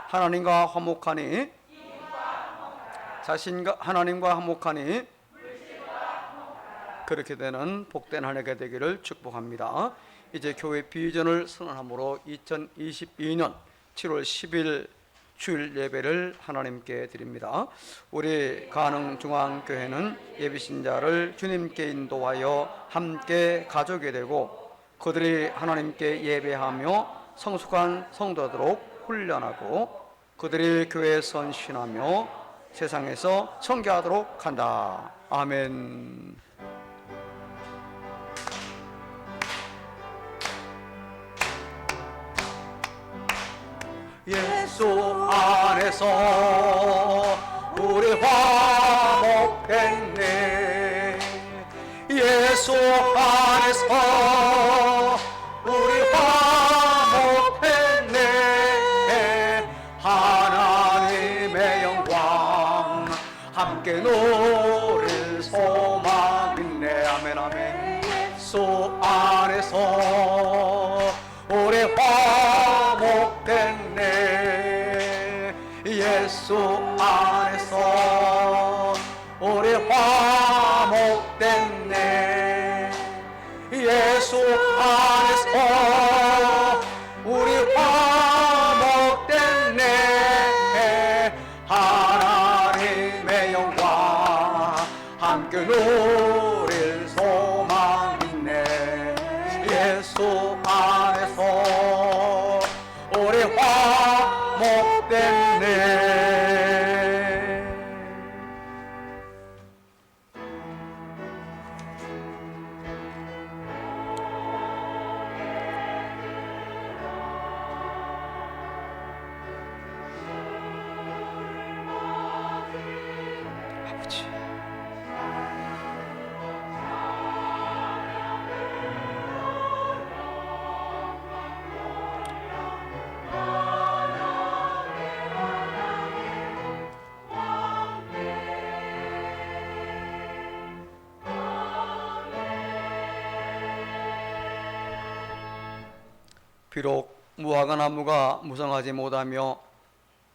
하나님과 화목하니 하나님과 화목하니 그렇게 되는 복된 한 해가 되기를 축복합니다. 이제 교회 비전을 선언함으로 2022년 7월 10일 주일 예배를 하나님께 드립니다. 우리 가능중앙교회는 예비신자를 주님께 인도하여 함께 가족이 되고 그들이 하나님께 예배하며 성숙한 성도되도록 훈련하고 그들이 교회에 선신하며 세상에서 청교하도록 한다. 아멘. 예수 안에서 우리 화목했네. 예수 안에서 우리 화목했네. 하나님의 영광 함께 누릴 소망 있네. 아멘 아멘. 예수 안에서 우리 화목했네. 예수 안에서 우리 화목됐네. 예수 안에서 우리 화목됐네. 하나님의 영광 함께 누릴 소망 있네. 예수 안에서 우리 화목됐네. 아버지, 비록 무화과 나무가 무성하지 못하며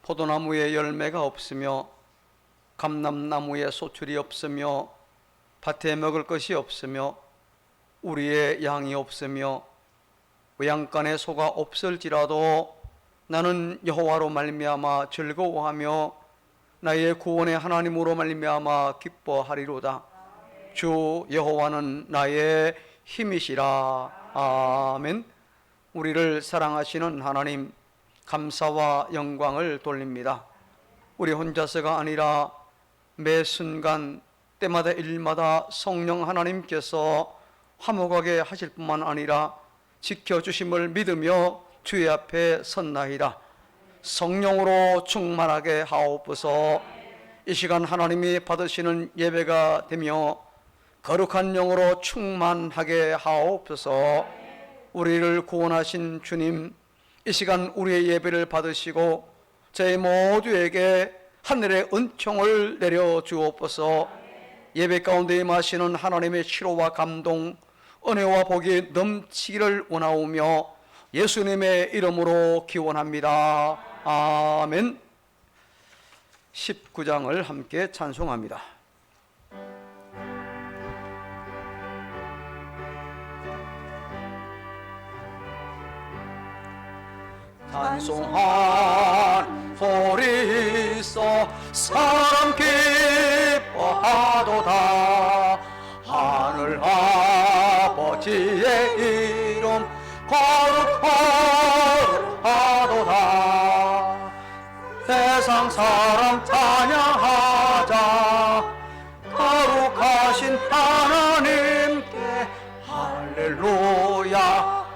포도나무에 열매가 없으며 감람나무에 소출이 없으며 밭에 먹을 것이 없으며 우리의 양이 없으며 외양간에 소가 없을지라도 나는 여호와로 말미암아 즐거워하며 나의 구원의 하나님으로 말미암아 기뻐하리로다. 주 여호와는 나의 힘이시라. 아멘. 우리를 사랑하시는 하나님, 감사와 영광을 돌립니다. 우리 혼자서가 아니라 매 순간 때마다 일마다 성령 하나님께서 화목하게 하실 뿐만 아니라 지켜주심을 믿으며 주의 앞에 섰나이다. 성령으로 충만하게 하옵소서. 이 시간 하나님이 받으시는 예배가 되며 거룩한 영으로 충만하게 하옵소서. 우리를 구원하신 주님, 이 시간 우리의 예배를 받으시고 저희 모두에게 하늘의 은총을 내려 주옵소서. 예배 가운데 임하시는 하나님의 치료와 감동, 은혜와 복이 넘치기를 원하오며 예수님의 이름으로 기원합니다. 아멘. 19장을 함께 찬송합니다. 찬송한 소리 있어 사람 기뻐하도다. 하늘 아버지의 이름 거룩하도다. 세상 사람 찬양하자. 거룩하신 하나님께 할렐루야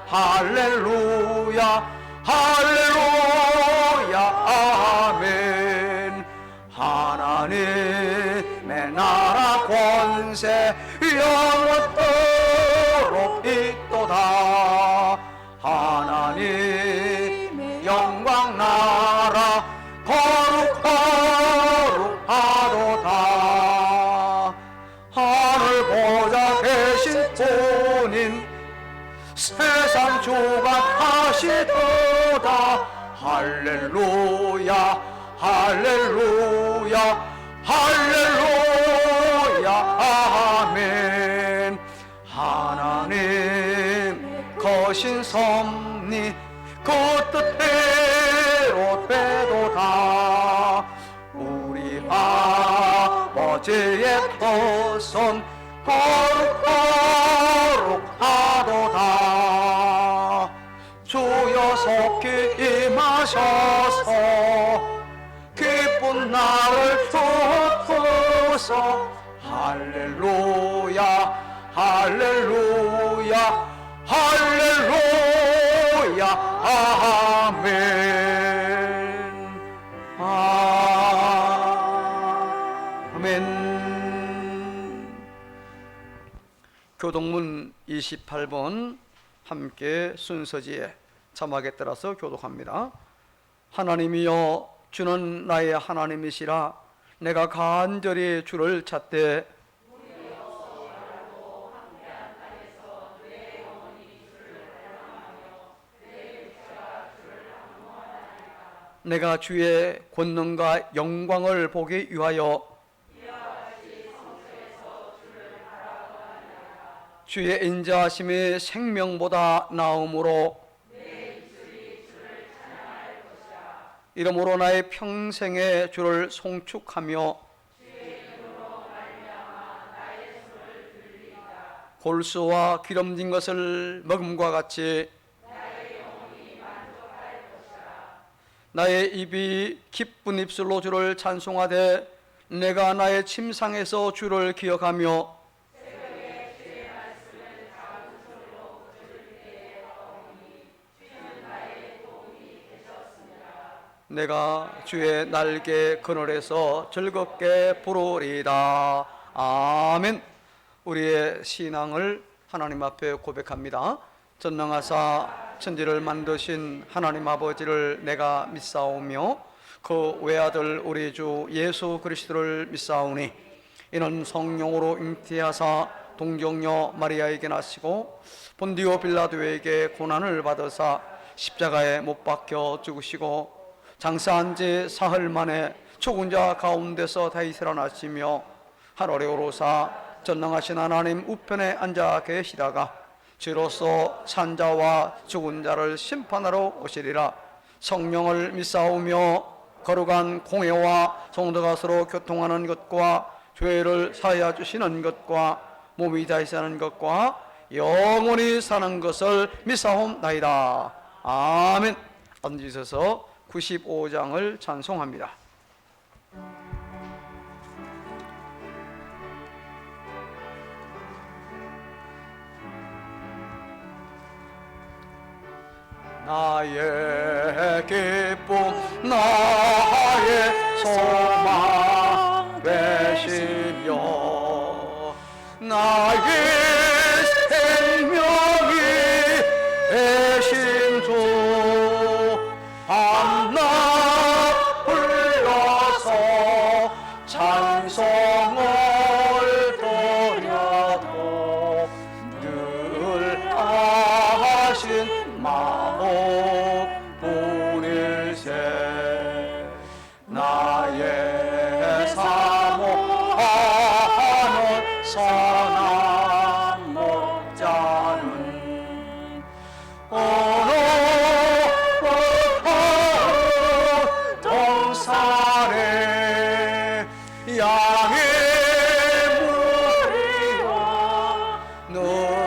할렐루야 할렐루야 아멘. 하나님의 나라 권세 영원토록 있도다. 하나님의 영광 나라 거룩하도다. 하늘 보좌 계신 분인 세상 주가 하시도다. 하도다. 할렐루야 할렐루야 할렐루야 아멘. 하나님 거신 섭리 그 뜻대로 되도다. 우리 아버지의 뜻은 거룩하도다. 주여 속히 임하셔서 기쁜 나를 주소서. 할렐루야 할렐루야 할렐루야 아멘. 아멘. 교독문 28번 함께 순서지에 자막에 따라서 교독합니다. 하나님이여 주는 나의 하나님이시라. 내가 간절히 주를 찾되 내가 주의 권능과 영광을 보기 위하여 주의 인자하심이 생명보다 나음으로 이러므로 나의 평생에 주를 송축하며 골수와 기름진 것을 먹음과 같이 나의 입이 기쁜 입술로 주를 찬송하되 내가 나의 침상에서 주를 기억하며 내가 주의 날개 그늘에서 즐겁게 부르리이다. 아멘. 우리의 신앙을 하나님 앞에 고백합니다. 전능하사 천지를 만드신 하나님 아버지를 내가 믿사오며 그 외아들 우리 주 예수 그리스도를 믿사오니 이는 성령으로 잉태하사 동정녀 마리아에게 나시고 본디오 빌라도에게 고난을 받으사 십자가에 못 박혀 죽으시고 장사한 지 사흘 만에 죽은 자 가운데서 다시 살아나시며 하늘에 오르사 전능하신 하나님 우편에 앉아 계시다가 주로서 산자와 죽은 자를 심판하러 오시리라. 성령을 믿사오며 거룩한 공회와 성도가 서로 교통하는 것과 죄를 사하여 주시는 것과 몸이 다시 사는 것과 영원히 사는 것을 믿사옵나이다. 아멘. 앉으셔서 95장을 찬송합니다. 나의 기쁨 나의 소망 되시며 나의 생명이 되신 주 밤낮 불러서 찬송을 드려도 늘 하신 마음 뿐일세. 나의 사모하는 선한 목자는 어느 동산에 양의 무리와 늘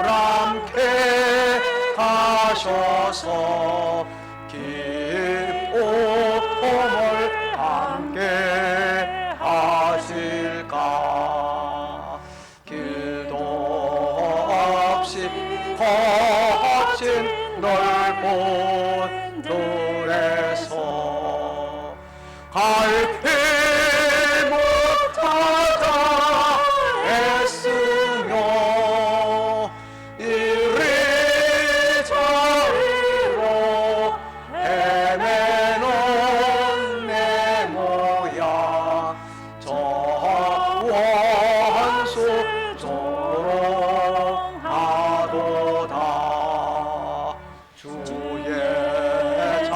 함께 가셔서 기쁨을 함께 하실까. 길도 없이 거친 넓은 들에서 갈피 못하다 애쓰며 이리저리로 헤매는 내 모양 저 원수 조롱하도다. 주의 자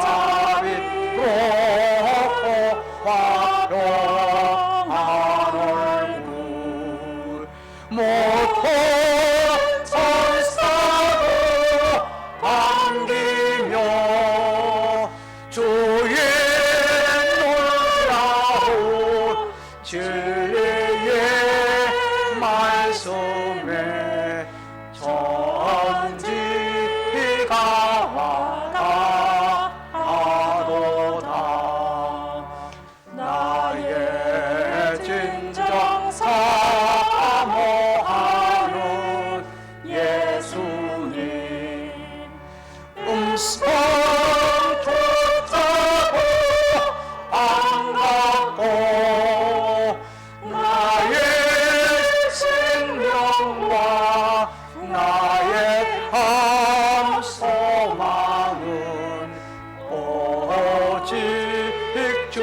오직 주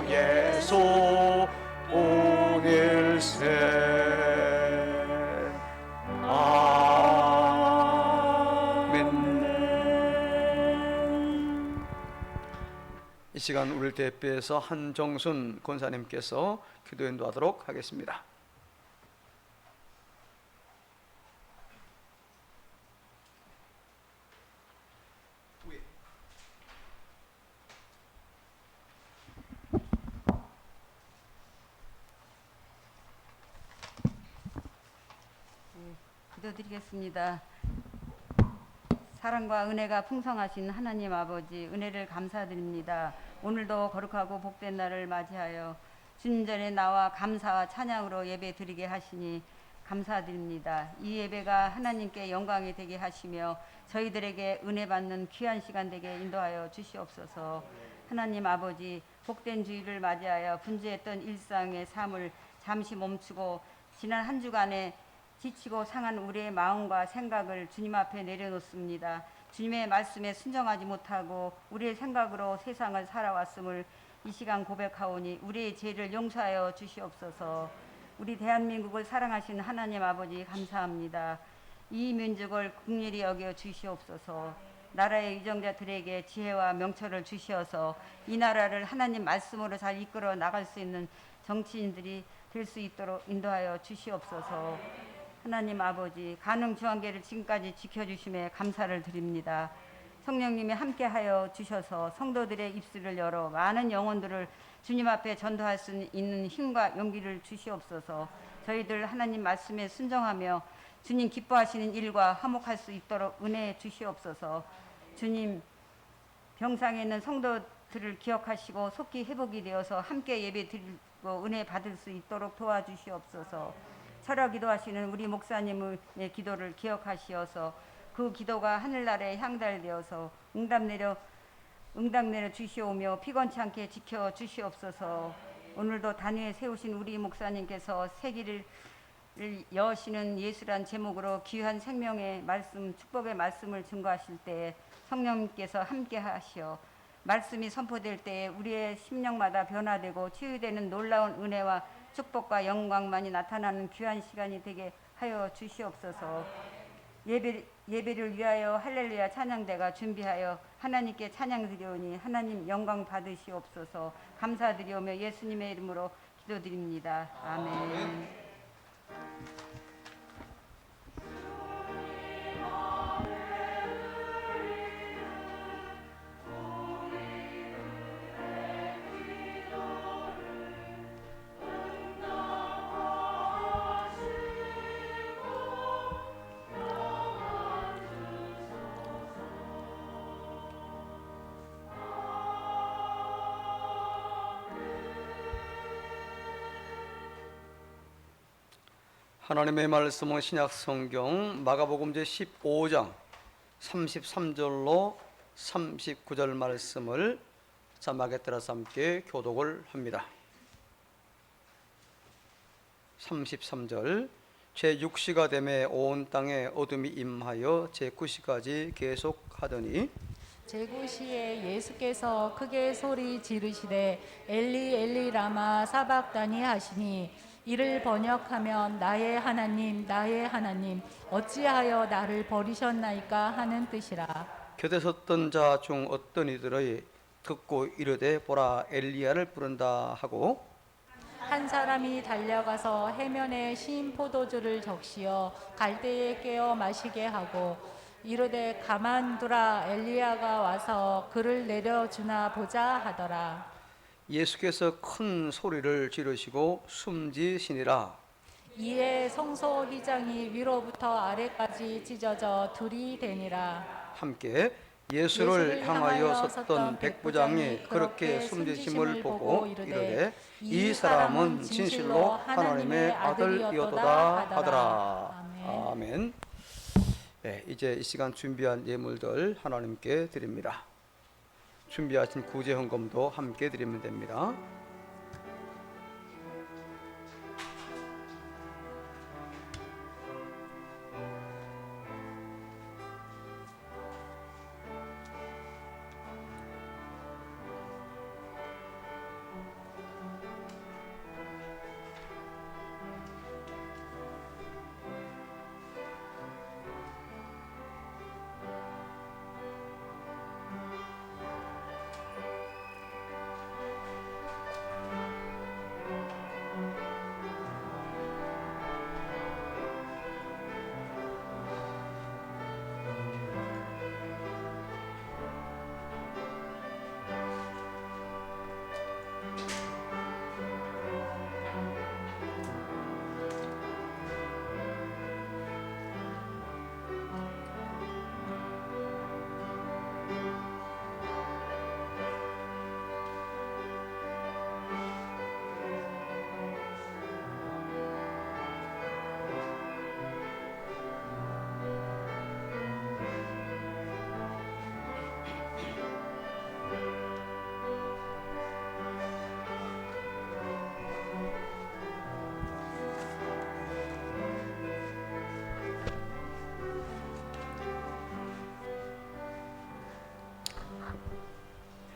예수 오닐세. 아멘. 이 시간 우리를 대표해서 한정순 권사님께서 기도 인도하도록 하겠습니다. 기도드리겠습니다. 사랑과 은혜가 풍성하신 하나님 아버지, 은혜를 감사드립니다. 오늘도 거룩하고 복된 날을 맞이하여 주님 전에 나와 감사와 찬양으로 예배 드리게 하시니 감사드립니다. 이 예배가 하나님께 영광이 되게 하시며 저희들에게 은혜 받는 귀한 시간 되게 인도하여 주시옵소서. 하나님 아버지, 복된 주일을 맞이하여 분주했던 일상의 삶을 잠시 멈추고 지난 한 주간에 지치고 상한 우리의 마음과 생각을 주님 앞에 내려놓습니다. 주님의 말씀에 순종하지 못하고 우리의 생각으로 세상을 살아왔음을 이 시간 고백하오니 우리의 죄를 용서하여 주시옵소서. 우리 대한민국을 사랑하신 하나님 아버지 감사합니다. 이 민족을 긍휼히 여겨 주시옵소서. 나라의 위정자들에게 지혜와 명철을 주시어서 이 나라를 하나님 말씀으로 잘 이끌어 나갈 수 있는 정치인들이 될 수 있도록 인도하여 주시옵소서. 하나님 아버지, 가늠 주한계를 지금까지 지켜주심에 감사를 드립니다. 성령님이 함께하여 주셔서 성도들의 입술을 열어 많은 영혼들을 주님 앞에 전도할 수 있는 힘과 용기를 주시옵소서. 저희들 하나님 말씀에 순종하며 주님 기뻐하시는 일과 화목할 수 있도록 은혜해 주시옵소서. 주님, 병상에 있는 성도들을 기억하시고 속히 회복이 되어서 함께 예배 드리고 은혜 받을 수 있도록 도와주시옵소서. 철야 기도하시는 우리 목사님의 기도를 기억하시어서 그 기도가 하늘나라에 향달되어서 응답 내려 주시오며 피곤치 않게 지켜 주시옵소서. 오늘도 단위에 세우신 우리 목사님께서 세기를 여시는 예수란 제목으로 귀한 생명의 말씀, 축복의 말씀을 증거하실 때 성령님께서 함께 하시어 말씀이 선포될 때에 우리의 심령마다 변화되고 치유되는 놀라운 은혜와 축복과 영광만이 나타나는 귀한 시간이 되게 하여 주시옵소서. 예배를 위하여 할렐루야 찬양대가 준비하여 하나님께 찬양드리오니 하나님 영광 받으시옵소서. 감사드리오며 예수님의 이름으로 기도드립니다. 아멘. 하나님의 말씀은 신약성경 마가복음 제15장 33절로 39절 말씀을 자막에 따라서 함께 교독을 합니다. 33절 제6시가 되매 온 땅에 어둠이 임하여 제9시까지 계속하더니 제9시에 예수께서 크게 소리 지르시되 엘리 엘리 라마 사박다니 하시니 이를 번역하면 나의 하나님 어찌하여 나를 버리셨나이까 하는 뜻이라. 곁에 섰던 자 중 어떤 이들의 듣고 이르되 보라 엘리야를 부른다 하고 한 사람이 달려가서 해면에 신 포도주를 적시어 갈대에 깨어 마시게 하고 이르되 가만두라 엘리야가 와서 그를 내려주나 보자 하더라. 예수께서 큰 소리를 지르시고 숨지시니라. 이에 성소 휘장이 위로부터 아래까지 찢어져 둘이 되니라. 함께 예수를 향하여 섰던 백부장이 그렇게 숨지심을 보고 이르되 이 사람은 진실로 하나님의 아들이었도다 하더라. 아멘. 네, 이제 이 시간 준비한 예물들 하나님께 드립니다. 준비하신 구제 헌금도 함께 드리면 됩니다.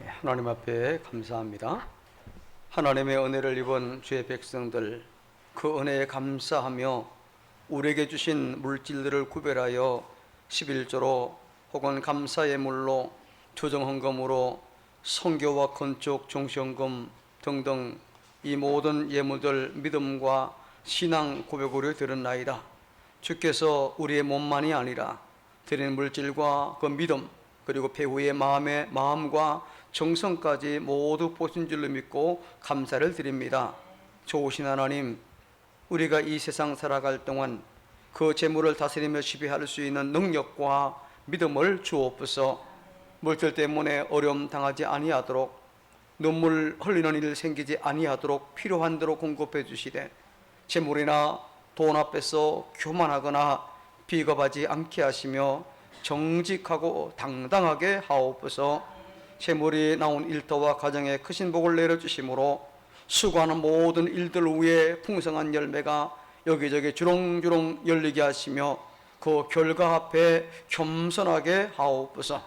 하나님 앞에 감사합니다. 하나님의 은혜를 입은 주의 백성들, 그 은혜에 감사하며 우리에게 주신 물질들을 구별하여 11조로 혹은 감사의 물로, 조정헌금으로, 선교와 건축, 종시헌금 등등 이 모든 예물들 믿음과 신앙 고백으로 드렸나이다. 주께서 우리의 몸만이 아니라 드리는 물질과 그 믿음, 그리고 배후의 마음과 정성까지 모두 보신 줄로 믿고 감사를 드립니다. 좋으신 하나님, 우리가 이 세상 살아갈 동안 그 재물을 다스리며 지배할 수 있는 능력과 믿음을 주옵소서. 물질 때문에 어려움 당하지 아니하도록, 눈물 흘리는 일 생기지 아니하도록 필요한 대로 공급해 주시되, 재물이나 돈 앞에서 교만하거나 비겁하지 않게 하시며 정직하고 당당하게 하옵소서. 재물이 나온 일터와 가정에 크신 복을 내려주심으로 수고하는 모든 일들 위에 풍성한 열매가 여기저기 주렁주렁 열리게 하시며 그 결과 앞에 겸손하게 하옵소서.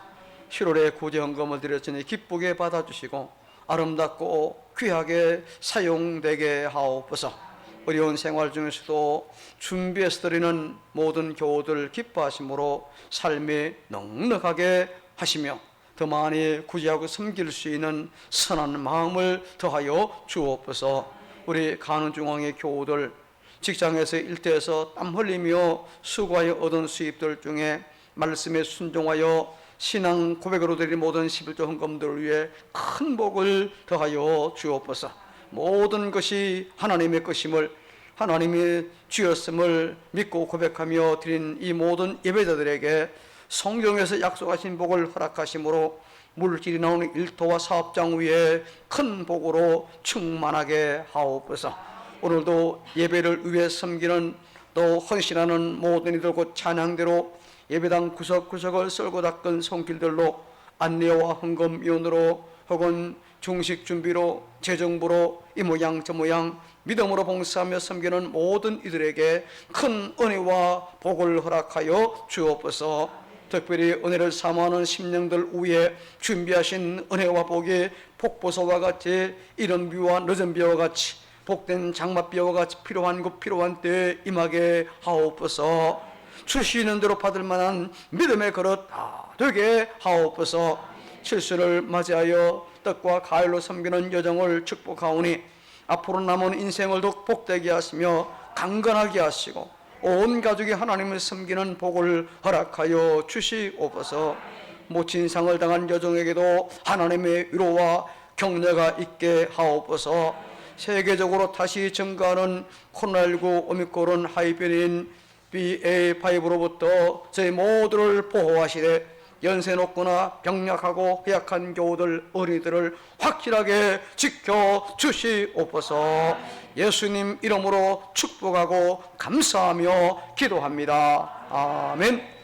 7월에 구제헌금을 드렸으니 기쁘게 받아주시고 아름답고 귀하게 사용되게 하옵소서. 어려운 생활 중에서도 준비해서 드리는 모든 교우들 기뻐하심으로 삶이 넉넉하게 하시며 더 많이 구제하고 섬길 수 있는 선한 마음을 더하여 주옵소서. 우리 가는중앙의 교우들, 직장에서 일터에서 땀 흘리며 수고하여 얻은 수입들 중에 말씀에 순종하여 신앙 고백으로 드린 모든 11조 헌금들을 위해 큰 복을 더하여 주옵소서. 모든 것이 하나님의 것임을, 하나님이 주였음을 믿고 고백하며 드린 이 모든 예배자들에게 성경에서 약속하신 복을 허락하심으로 물질이 나오는 일터와 사업장 위에 큰 복으로 충만하게 하옵소서. 오늘도 예배를 위해 섬기는 또 헌신하는 모든 이들 곧 찬양대로 예배당 구석구석을 쓸고 닦은 손길들로 안내와 헌금위원으로 혹은 중식 준비로 재정부로 이 모양 저 모양 믿음으로 봉사하며 섬기는 모든 이들에게 큰 은혜와 복을 허락하여 주옵소서. 특별히 은혜를 사모하는 심령들 위에 준비하신 은혜와 복이 폭포수와 같이 이른 비와 늦은 비와 같이 복된 장맛비와 같이 필요한 곳 필요한 때에 임하게 하옵소서. 주시는 대로 받을 만한 믿음의 그릇 다 되게 하옵소서. 칠수를 맞이하여 뜻과 가을로 섬기는 여정을 축복하오니 앞으로 남은 인생을 더욱 복되게 하시며 강건하게 하시고 온 가족이 하나님을 섬기는 복을 허락하여 주시옵소서. 모친상을 당한 여정에게도 하나님의 위로와 격려가 있게 하옵소서. 세계적으로 다시 증가하는 코로나19 오미크론 하이변인 BA.5로부터 저희 모두를 보호하시되 연세 높거나 병약하고 허약한 교우들, 어린이들을 확실하게 지켜주시옵소서. 예수님 이름으로 축복하고 감사하며 기도합니다. 아멘.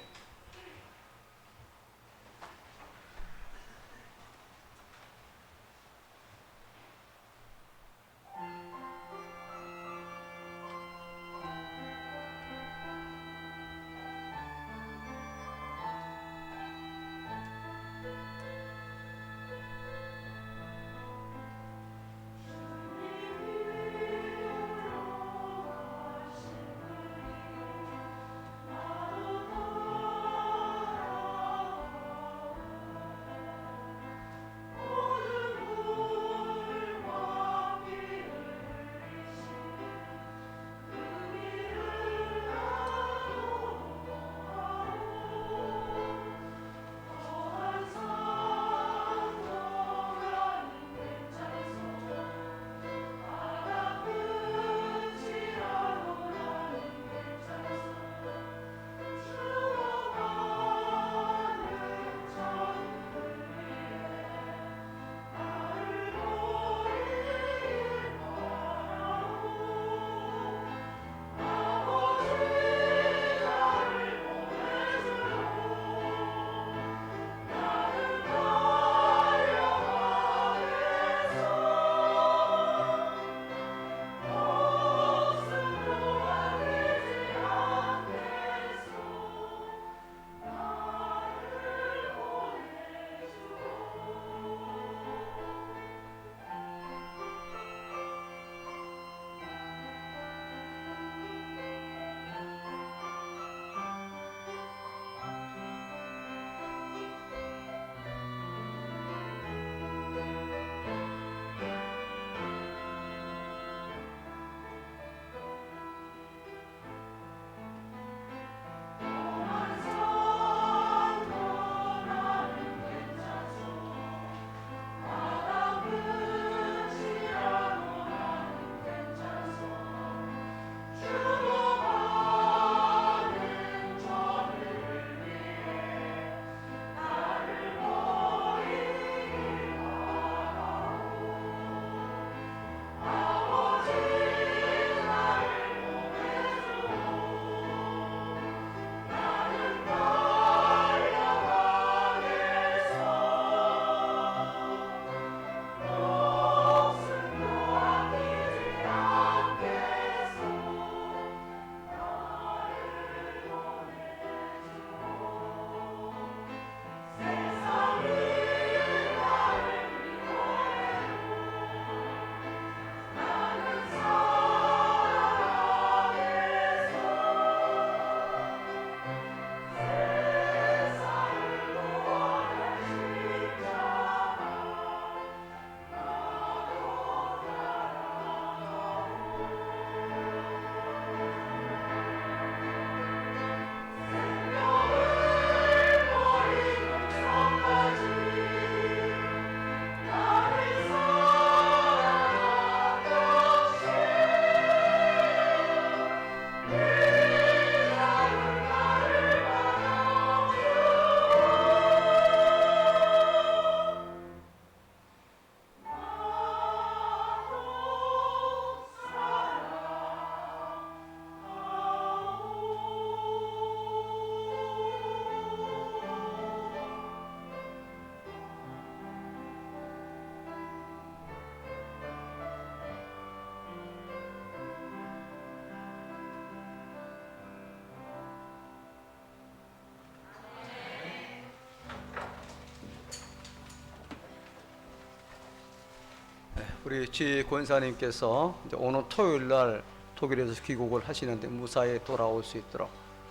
우리 지 권사님께서 이제 오늘 토요일 날 독일에서 귀국을 하시는데 무사히 돌아올 수 있도록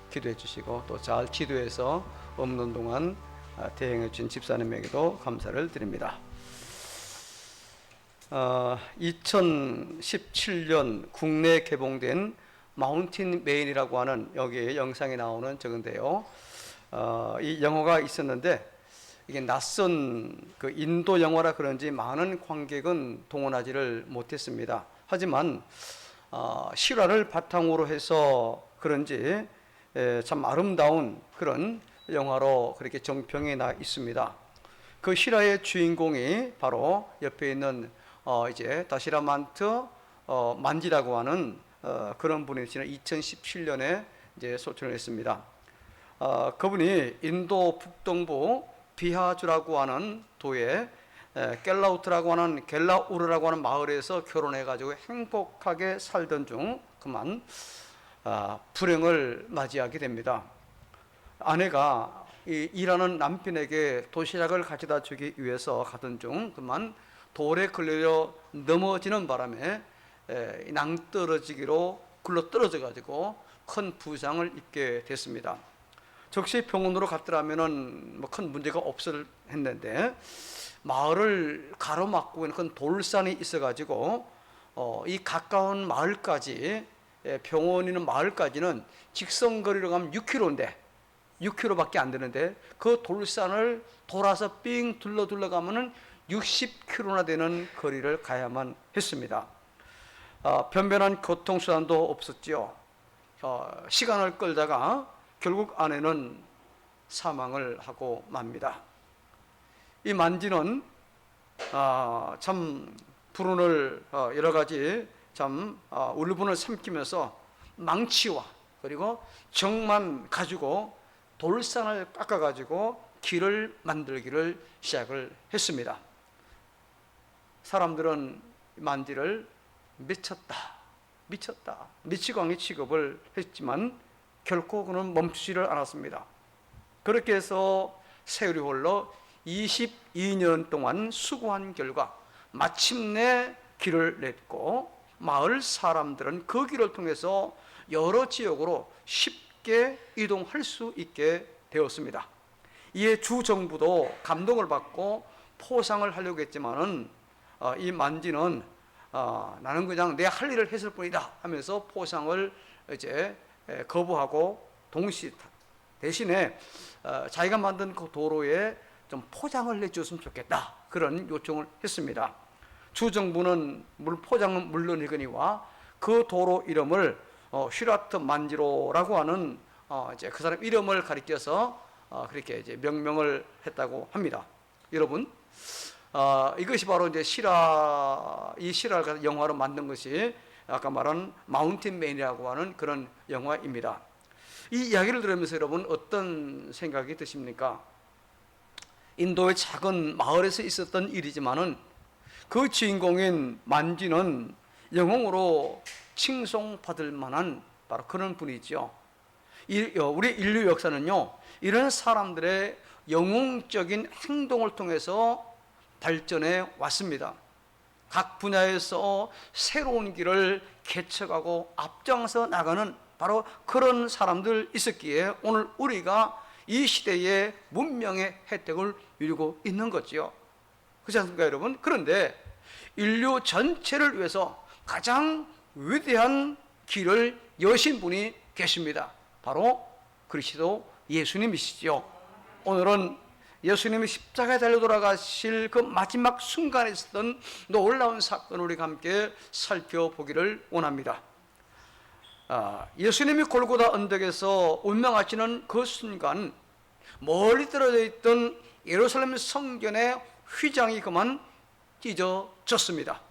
기도해 주시고 또 잘 지도해서 없는 동안 대행해 주신 집사님에게도 감사를 드립니다. 2017년 국내 개봉된 마운틴 메인이라고 하는 여기 영상에 나오는 저건데요. 이 영화가 있었는데 이게 낯선 그 인도 영화라 그런지 많은 관객은 동원하지를 못했습니다. 하지만 실화를 바탕으로 해서 그런지 참 아름다운 그런 영화로 그렇게 정평이 나 있습니다. 그 실화의 주인공이 바로 옆에 있는 이제 다시라만트 만지라고 하는 그런 분이시는 2017년에 이제 소천을 했습니다. 그분이 인도 북동부 비하주라고 하는 도에 겔라우트라고 하는 겔라우르라고 하는 마을에서 결혼해가지고 행복하게 살던 중 그만 불행을 맞이하게 됩니다. 아내가 일하는 남편에게 도시락을 가져다 주기 위해서 가던 중 그만 돌에 걸려 넘어지는 바람에 낭떠러지기로 굴러 떨어져 가지고 큰 부상을 입게 됐습니다. 즉시 병원으로 갔더라면은 뭐 큰 문제가 없을 했는데 마을을 가로막고 있는 큰 돌산이 있어 가지고 이 가까운 마을까지 병원 있는 마을까지는 직선거리로 가면 6km인데 6km밖에 안 되는데 그 돌산을 돌아서 삥 둘러 가면은 60km나 되는 거리를 가야만 했습니다. 변변한 교통수단도 없었지요. 시간을 끌다가 결국 아내는 사망을 하고 맙니다. 이 만지는 참 불운을 여러 가지 참 울분을 삼키면서 망치와 그리고 정만 가지고 돌산을 깎아 가지고 길을 만들기를 시작을 했습니다. 사람들은 만지를 미쳤다, 미치광이 취급을 했지만 결코 그는 멈추지를 않았습니다. 그렇게 해서 세월이 흘러 22년 동안 수고한 결과 마침내 길을 냈고 마을 사람들은 그 길을 통해서 여러 지역으로 쉽게 이동할 수 있게 되었습니다. 이에 주정부도 감동을 받고 포상을 하려고 했지만은 이 만지는 나는 그냥 내 할 일을 했을 뿐이다 하면서 포상을 이제 거부하고 대신에 자기가 만든 그 도로에 좀 포장을 내줬으면 좋겠다 그런 요청을 했습니다. 주정부는 포장은 물론이거니와 그 도로 이름을 슈라트 만지로라고 하는 이제 그 사람 이름을 가리켜서 그렇게 이제 명명을 했다고 합니다. 여러분, 이것이 바로 이제 이 실화를 영화로 만든 것이 아까 말한 마운틴 맨이라고 하는 그런 영화입니다. 이 이야기를 들으면서 여러분 어떤 생각이 드십니까? 인도의 작은 마을에서 있었던 일이지만은 그 주인공인 만지는 영웅으로 칭송받을 만한 바로 그런 분이죠. 우리 인류 역사는요, 이런 사람들의 영웅적인 행동을 통해서 발전해 왔습니다. 각 분야에서 새로운 길을 개척하고 앞장서 나가는 바로 그런 사람들 있었기에 오늘 우리가 이 시대의 문명의 혜택을 누리고 있는 거지요. 그렇지 않습니까, 여러분? 그런데 인류 전체를 위해서 가장 위대한 길을 여신 분이 계십니다. 바로 그리스도 예수님이시죠. 오늘은 예수님이 십자가에 달려 돌아가실 그 마지막 순간에 있었던 놀라운 사건을 우리가 함께 살펴보기를 원합니다. 예수님이 골고다 언덕에서 운명하시는 그 순간 멀리 떨어져 있던 예루살렘 성전의 휘장이 그만 찢어졌습니다.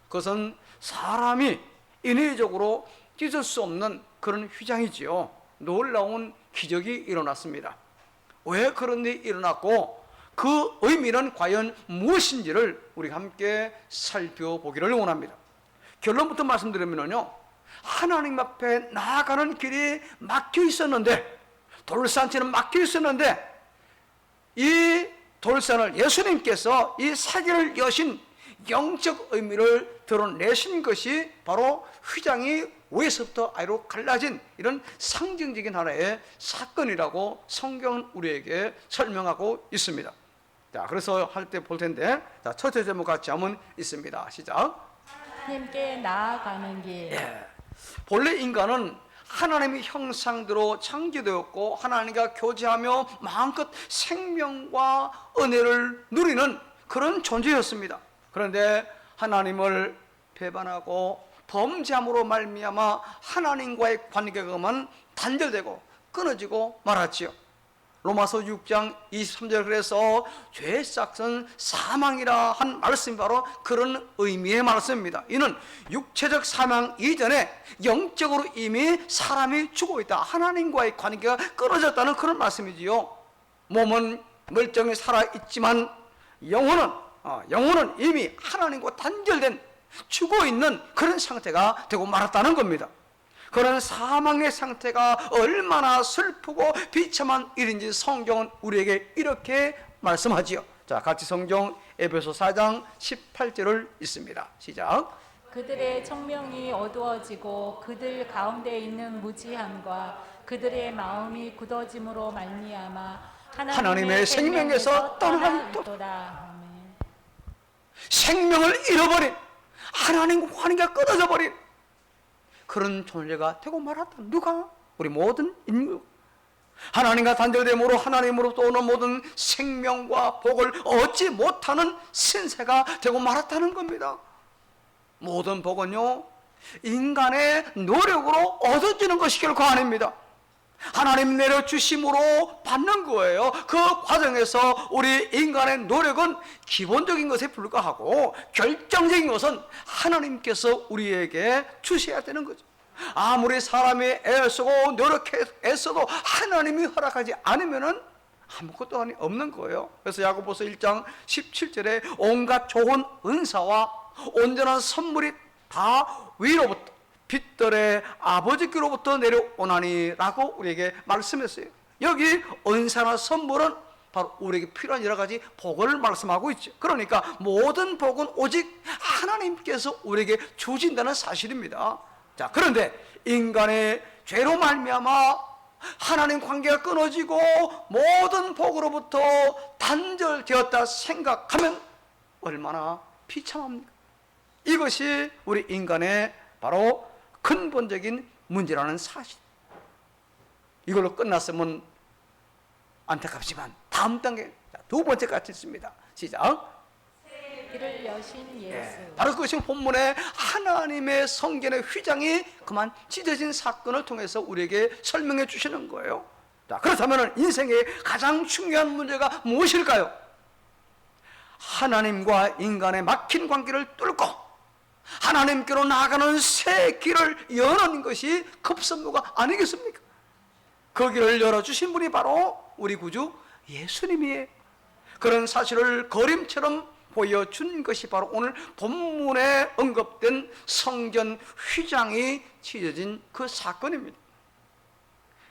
그것은 사람이 인위적으로 찢을 수 없는 그런 휘장이지요. 놀라운 기적이 일어났습니다. 왜 그런 일이 일어났고 그 의미는 과연 무엇인지를 우리가 함께 살펴보기를 원합니다. 결론부터 말씀드리면요, 하나님 앞에 나아가는 길이 막혀 있었는데, 돌산처럼 막혀 있었는데 이 돌산을 예수님께서 이 사기를 여신 영적 의미를 드러내신 것이 바로 휘장이 위에서부터 아래로 갈라진 이런 상징적인 하나의 사건이라고 성경은 우리에게 설명하고 있습니다. 자, 그래서 할 때 볼 텐데, 자, 첫째 제목 같이 한번 있습니다. 시작. 하나님께 나아가는 길. 본래 인간은 하나님의 형상대로 창조되었고 하나님과 교제하며 마음껏 생명과 은혜를 누리는 그런 존재였습니다. 그런데 하나님을 배반하고 범죄함으로 말미암아 하나님과의 관계가만 단절되고 끊어지고 말았지요. 로마서 6장 23절 그래서 죄의 싹은 사망이라 한 말씀이 바로 그런 의미의 말씀입니다. 이는 육체적 사망 이전에 영적으로 이미 사람이 죽어 있다. 하나님과의 관계가 끊어졌다는 그런 말씀이지요. 몸은 멀쩡히 살아있지만 영혼은 이미 하나님과 단절된 죽어 있는 그런 상태가 되고 말았다는 겁니다. 그런 사망의 상태가 얼마나 슬프고 비참한 일인지 성경은 우리에게 이렇게 말씀하지요. 자, 같이 성경 에베소 4장 18절을 읽습니다. 시작. 그들의 청명이 어두워지고 그들 가운데 있는 무지함과 그들의 마음이 굳어짐으로 말미암아 하나님의 생명에서 떠나도다. 아멘. 생명을 잃어버린, 하나님과 관계가 끊어져 버린 그런 존재가 되고 말았다. 누가? 우리 모든 인류. 하나님과 단절됨으로 하나님으로부터 오는 모든 생명과 복을 얻지 못하는 신세가 되고 말았다는 겁니다. 모든 복은요, 인간의 노력으로 얻어지는 것이 결코 아닙니다. 하나님 내려주심으로 받는 거예요. 그 과정에서 우리 인간의 노력은 기본적인 것에 불과하고 결정적인 것은 하나님께서 우리에게 주셔야 되는 거죠. 아무리 사람이 애쓰고 애써도 하나님이 허락하지 않으면은 아무것도 없는 거예요. 그래서 야고보서 1장 17절에 온갖 좋은 은사와 온전한 선물이 다 위로부터 빛들의 아버지께로부터 내려오나니 라고 우리에게 말씀했어요. 여기 은사나 선물은 바로 우리에게 필요한 여러 가지 복을 말씀하고 있죠. 그러니까 모든 복은 오직 하나님께서 우리에게 주신다는 사실입니다. 자, 그런데 인간의 죄로 말미암아 하나님 관계가 끊어지고 모든 복으로부터 단절되었다 생각하면 얼마나 비참합니까? 이것이 우리 인간의 바로 근본적인 문제라는 사실. 이걸로 끝났으면 안타깝지만 다음 단계, 두 번째 같이 있습니다. 시작. 길을 여신 예수. 바로 그것이 본문에 하나님의 성전의 휘장이 그만 찢어진 사건을 통해서 우리에게 설명해 주시는 거예요. 자, 그렇다면 인생의 가장 중요한 문제가 무엇일까요? 하나님과 인간의 막힌 관계를 뚫고 하나님께로 나아가는 새 길을 여는 것이 급선무가 아니겠습니까? 그 길을 열어주신 분이 바로 우리 구주 예수님이에요. 그런 사실을 그림처럼 보여준 것이 바로 오늘 본문에 언급된 성전 휘장이 찢어진 그 사건입니다.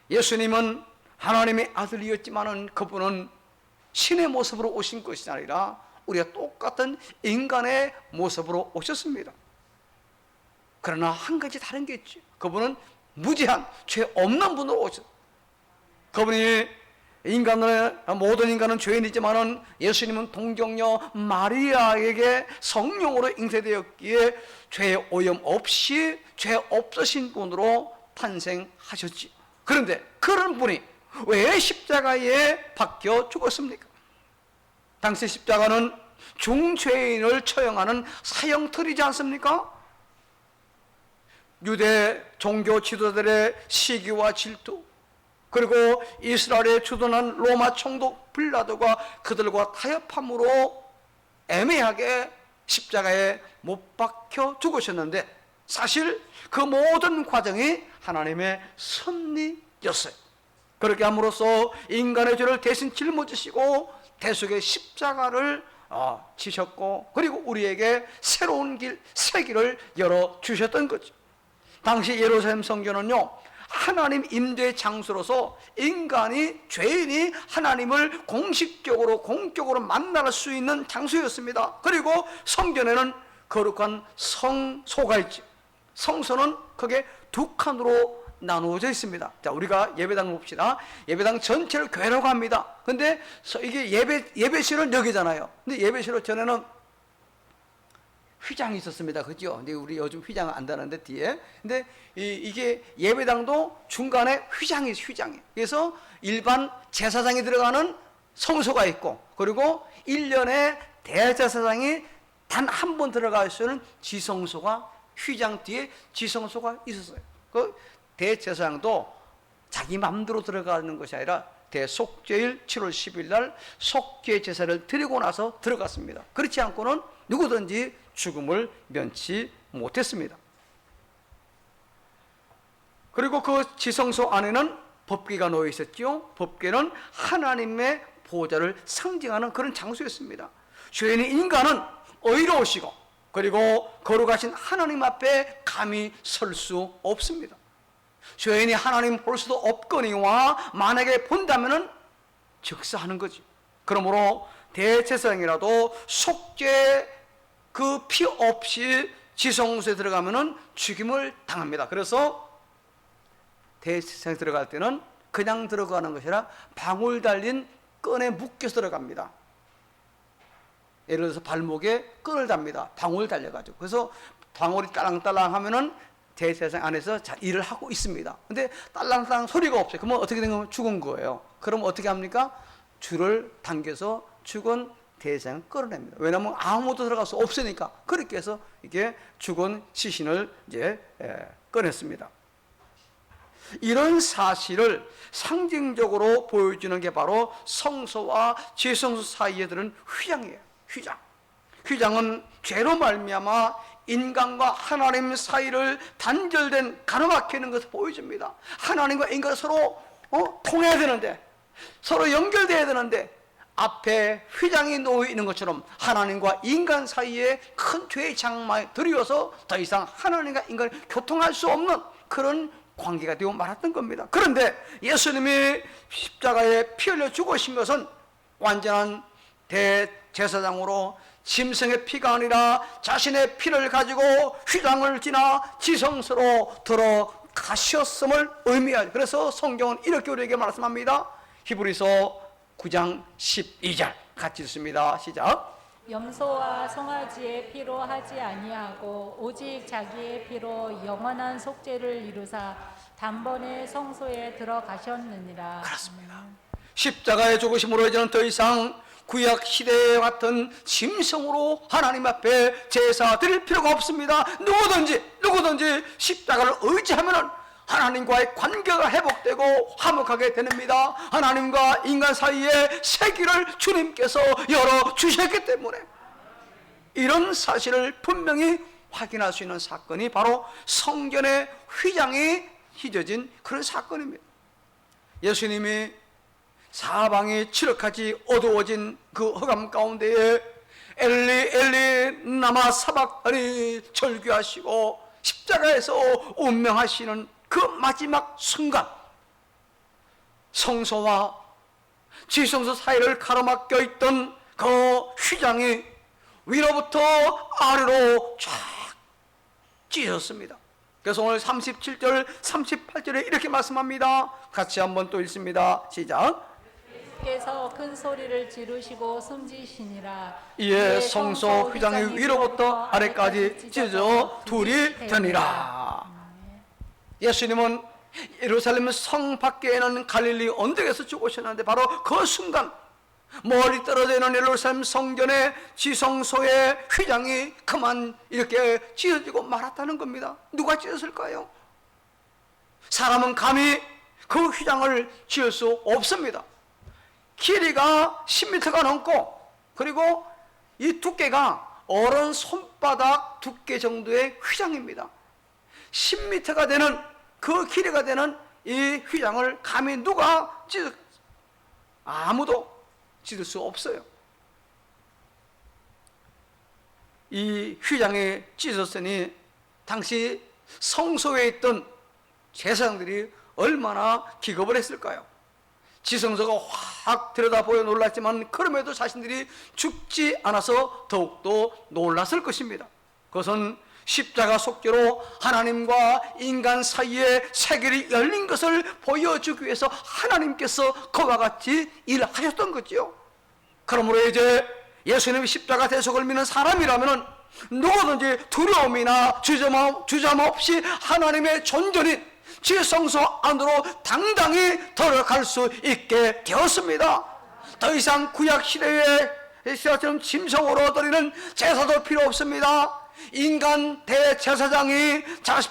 예수님은 하나님의 아들이었지만은 그분은 신의 모습으로 오신 것이 아니라 우리가 똑같은 인간의 모습으로 오셨습니다. 그러나 한 가지 다른 게 있죠. 그분은 무지한 죄 없는 분으로 오셨어요. 그분이 모든 인간은 죄인이지만은 예수님은 동정녀 마리아에게 성령으로 잉태되었기에 죄의 오염 없이 죄 없으신 분으로 탄생하셨지. 그런데 그런 분이 왜 십자가에 박혀 죽었습니까? 당시 십자가는 중죄인을 처형하는 사형틀이지 않습니까? 유대 종교 지도자들의 시기와 질투, 그리고 이스라엘에 주둔한 로마 총독 빌라도가 그들과 타협함으로 애매하게 십자가에 못 박혀 죽으셨는데 사실 그 모든 과정이 하나님의 섭리였어요. 그렇게 함으로써 인간의 죄를 대신 짊어지시고 대속의 십자가를 지셨고, 그리고 우리에게 새로운 길, 새 길을 열어주셨던 거죠. 당시 예루살렘 성전은요, 하나님 임재의 장소로서 죄인이 하나님을 공식적으로 만날 수 있는 장소였습니다. 그리고 성전에는 거룩한 성소가 있지. 성소는 크게 두 칸으로 나누어져 있습니다. 자, 우리가 예배당을 봅시다. 예배당 전체를 교회라고 합니다. 근데 이게 예배실은 여기잖아요. 근데 예배실로 전에는 휘장이 있었습니다. 그죠? 근데 우리 요즘 휘장 안 다는데 뒤에. 근데 이게 예배당도 중간에 휘장이. 그래서 일반 제사장이 들어가는 성소가 있고, 그리고 1년에 대제사장이 단 한 번 들어갈 수 있는 지성소가, 휘장 뒤에 지성소가 있었어요. 그 대제사장도 자기 마음대로 들어가는 것이 아니라 대속죄일 7월 10일 날 속죄 제사를 드리고 나서 들어갔습니다. 그렇지 않고는 누구든지 죽음을 면치 못했습니다. 그리고 그 지성소 안에는 법궤가 놓여 있었죠. 법궤는 하나님의 보좌를 상징하는 그런 장소였습니다. 죄인인 인간은 의로우시고, 그리고 거룩하신 하나님 앞에 감히 설 수 없습니다. 죄인이 하나님 볼 수도 없거니와 만약에 본다면은 즉사하는 거지. 그러므로 대제사장이라도 속죄 그 피 없이 지성소에 들어가면은 죽임을 당합니다. 그래서 대제사장에 들어갈 때는 그냥 들어가는 것이 아니라 방울 달린 끈에 묶여서 들어갑니다. 예를 들어서 발목에 끈을 답니다. 방울 달려가지고. 그래서 방울이 딸랑딸랑 하면은 대제사장 안에서 일을 하고 있습니다. 근데 딸랑딸랑 소리가 없어요. 그러면 어떻게 된 거면 죽은 거예요. 그럼 어떻게 합니까? 줄을 당겨서 죽은 대제사장을 끌어냅니다. 왜냐하면 아무도 들어갈 수 없으니까. 그렇게 해서 이게 죽은 시신을 이제 꺼냈습니다. 이런 사실을 상징적으로 보여주는 게 바로 성소와 지성소 사이에 드는 휘장이에요. 휘장은 죄로 말미암아 인간과 하나님 사이를 단절된 가로막히는 것을 보여줍니다. 하나님과 인간은 서로 통해야 되는데, 서로 연결돼야 되는데, 앞에 휘장이 놓여 있는 것처럼 하나님과 인간 사이에 큰 죄의 장막에 들여서 더 이상 하나님과 인간이 교통할 수 없는 그런 관계가 되어 말았던 겁니다. 그런데 예수님이 십자가에 피 흘려 죽으신 것은 완전한 대제사장으로 짐승의 피가 아니라 자신의 피를 가지고 휘장을 지나 지성소로 들어가셨음을 의미하죠. 그래서 성경은 이렇게 우리에게 말씀합니다. 히브리서 9장 12절 같이 읽습니다. 시작. 염소와 송아지의 피로 하지 아니하고 오직 자기의 피로 영원한 속죄를 이루사 단번에 성소에 들어가셨느니라. 그렇습니다. 십자가의 죽으심으로 이제는 더 이상 구약 시대에 같은 짐승으로 하나님 앞에 제사 드릴 필요가 없습니다. 누구든지 십자가를 의지하면은 하나님과의 관계가 회복되고 화목하게 됩니다. 하나님과 인간 사이에 세기를 주님께서 열어주셨기 때문에 이런 사실을 분명히 확인할 수 있는 사건이 바로 성전의 휘장이 휘져진 그런 사건입니다. 예수님이 사방이 칠흑하지 어두워진 그 흑암 가운데에 엘리 엘리 라마 사박다니 절규하시고 십자가에서 운명하시는 그 마지막 순간, 성소와 지성소 사이를 가로막혀 있던 그 휘장이 위로부터 아래로 쫙 찢어졌습니다. 그래서 오늘 37절 38절에 이렇게 말씀합니다. 같이 한번 또 읽습니다. 시작. 께서 큰 소리를 지르시고 숨지시니라. 이에 성소 휘장이 위로부터 아래까지 찢어져 둘이 되니라. 예수님은 예루살렘 성 밖에는 갈릴리 언덕에서 죽으셨는데 바로 그 순간 멀리 떨어져 있는 예루살렘 성전의 지성소의 휘장이 그만 이렇게 찢어지고 말았다는 겁니다. 누가 찢었을까요? 사람은 감히 그 휘장을 지을 수 없습니다. 길이가 10m가 넘고 그리고 이 두께가 어른 손바닥 두께 정도의 휘장입니다. 10m가 되는 그 길이가 되는 이 휘장을 감히 누가 아무도 찢을 수 없어요. 이 휘장이 찢었으니 당시 성소에 있던 제사장들이 얼마나 기겁을 했을까요? 지성소가 확 들여다보여 놀랐지만 그럼에도 자신들이 죽지 않아서 더욱더 놀랐을 것입니다. 그것은 십자가 속죄로 하나님과 인간 사이에 세계를 열린 것을 보여주기 위해서 하나님께서 그와 같이 일하셨던 거지요. 그러므로 이제 예수님이 십자가 대속을 믿는 사람이라면 누구든지 두려움이나 주저함 없이 하나님의 존전인 지성소 안으로 당당히 들어갈 수 있게 되었습니다. 더 이상 구약 시대의 시대처럼 짐승으로 드리는 제사도 필요 없습니다. 인간 대제사장이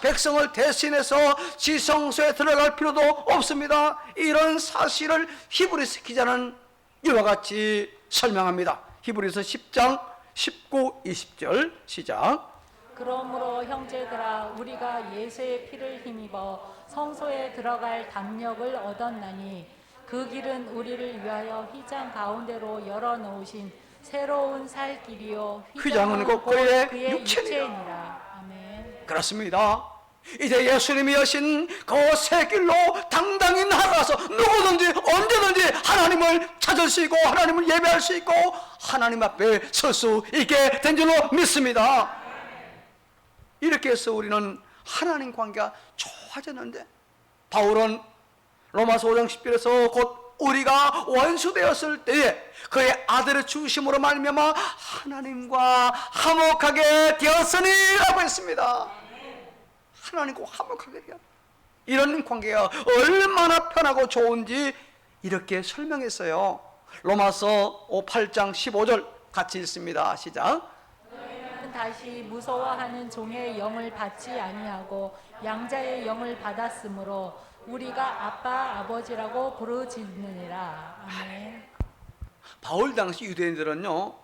백성을 대신해서 지성소에 들어갈 필요도 없습니다. 이런 사실을 히브리서 기자는 이와 같이 설명합니다. 히브리서 10장 19, 20절 시작. 그러므로 형제들아 우리가 예수의 피를 힘입어 성소에 들어갈 담력을 얻었나니 그 길은 우리를 위하여 휘장 가운데로 열어놓으신 새로운 살 길이요 휘장은 곧 그의 육체니라. 아멘. 그렇습니다. 이제 예수님이 여신 그 새 길로 당당히 나아가서 누구든지 언제든지 하나님을 찾을 수 있고 하나님을 예배할 수 있고 하나님 앞에 설 수 있게 된 줄로 믿습니다. 이렇게 해서 우리는 하나님 관계가 좋아졌는데 바울은 로마서 5장 10절에서 곧 우리가 원수되었을 때에 그의 아들의 죽으심으로 말미암아 하나님과 화목하게 되었으니라고 했습니다. 하나님과 화목하게 되었다. 이런 관계가 얼마나 편하고 좋은지 이렇게 설명했어요. 로마서 8장 15절 같이 읽습니다. 시작. 너희는 다시 무서워하는 종의 영을 받지 아니하고 양자의 영을 받았으므로 우리가 아빠 아버지라고 부르짖느니라. 아멘. 바울 당시 유대인들은요,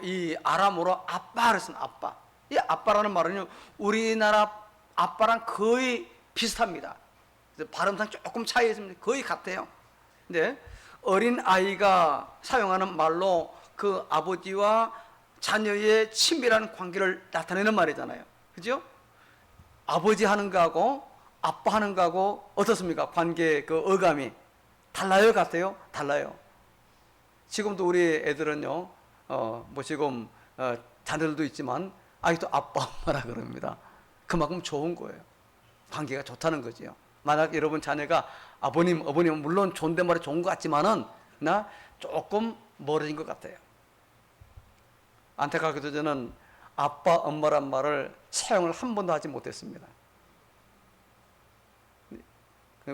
이 아람어로 아빠를 쓴 아빠. 이 아빠라는 말은요, 우리나라 아빠랑 거의 비슷합니다. 발음상 조금 차이 있습니다. 거의 같아요. 근데 어린 아이가 사용하는 말로 그 아버지와 자녀의 친밀한 관계를 나타내는 말이잖아요. 그죠? 아버지 하는 거하고 아빠 하는 거하고 어떻습니까? 관계 그 어감이 달라요, 같아요? 달라요. 지금도 우리 애들은요, 지금 자녀들도 있지만 아직도 아빠 엄마라 그럽니다. 그만큼 좋은 거예요. 관계가 좋다는 거죠. 만약 여러분 자녀가 아버님, 어머님 물론 존댓말이 좋은 것 같지만은 나 조금 멀어진 것 같아요. 안타깝게도 저는 아빠, 엄마란 말을 사용을 한 번도 하지 못했습니다.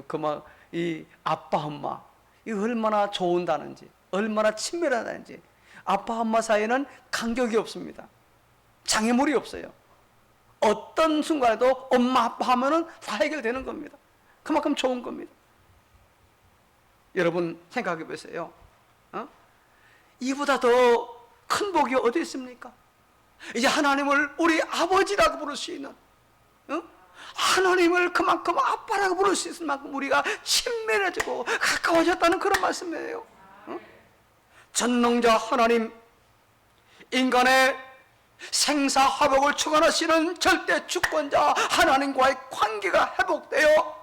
그만 이 아빠, 엄마 이 얼마나 좋은 단어인지, 얼마나 친밀하다는지. 아빠, 엄마 사이에는 간격이 없습니다. 장애물이 없어요. 어떤 순간에도 엄마, 아빠 하면은 다 해결되는 겁니다. 그만큼 좋은 겁니다. 여러분 생각해 보세요. 이보다 더 큰 복이 어디 있습니까? 이제 하나님을 우리 아버지라고 부를 수 있는, 하나님을 그만큼 아빠라고 부를 수 있을 만큼 우리가 친밀해지고 가까워졌다는 그런 말씀이에요. 전능자 하나님, 인간의 생사화복을 주관하시는 절대 주권자 하나님과의 관계가 회복되어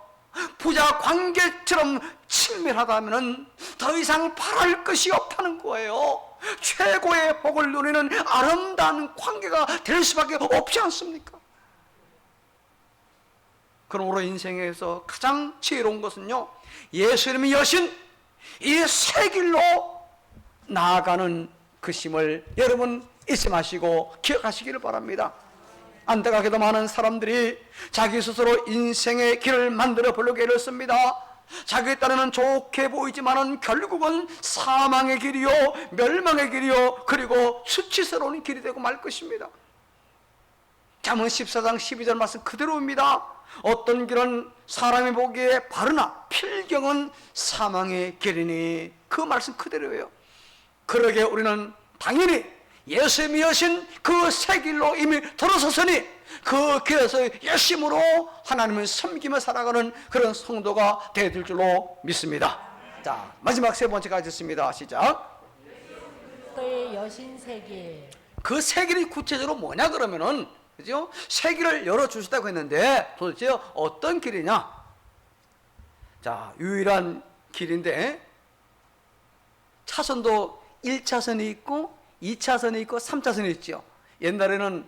부자 관계처럼 친밀하다면 더 이상 바랄 것이 없다는 거예요. 최고의 복을 누리는 아름다운 관계가 될 수밖에 없지 않습니까? 그러므로 인생에서 가장 지혜로운 것은요, 예수님이 여신 이 새 길로 나아가는 것임을 여러분 잊지 마시고 기억하시기를 바랍니다. 안타깝게도 많은 사람들이 자기 스스로 인생의 길을 만들어 보려고 애를 씁니다. 자기 딴에는 좋게 보이지만은 결국은 사망의 길이요, 멸망의 길이요, 그리고 수치스러운 길이 되고 말 것입니다. 잠언 14장 12절 말씀 그대로입니다. 어떤 길은 사람이 보기에 바르나 필경은 사망의 길이니, 그 말씀 그대로예요. 그러게 우리는 당연히 예수님이 여신 그 새 길로 이미 들어섰으니 그 길에서 열심으로 하나님을 섬기며 살아가는 그런 성도가 되어질 줄로 믿습니다. 자, 마지막 세 번째 가겠습니다. 시작. 그리스도의 여신 세길. 그 새 길이 구체적으로 뭐냐 그러면은, 그죠? 새 길을 열어주셨다고 했는데 도대체 어떤 길이냐? 자, 유일한 길인데 차선도 1차선이 있고 2차선이 있고 3차선이 있죠. 옛날에는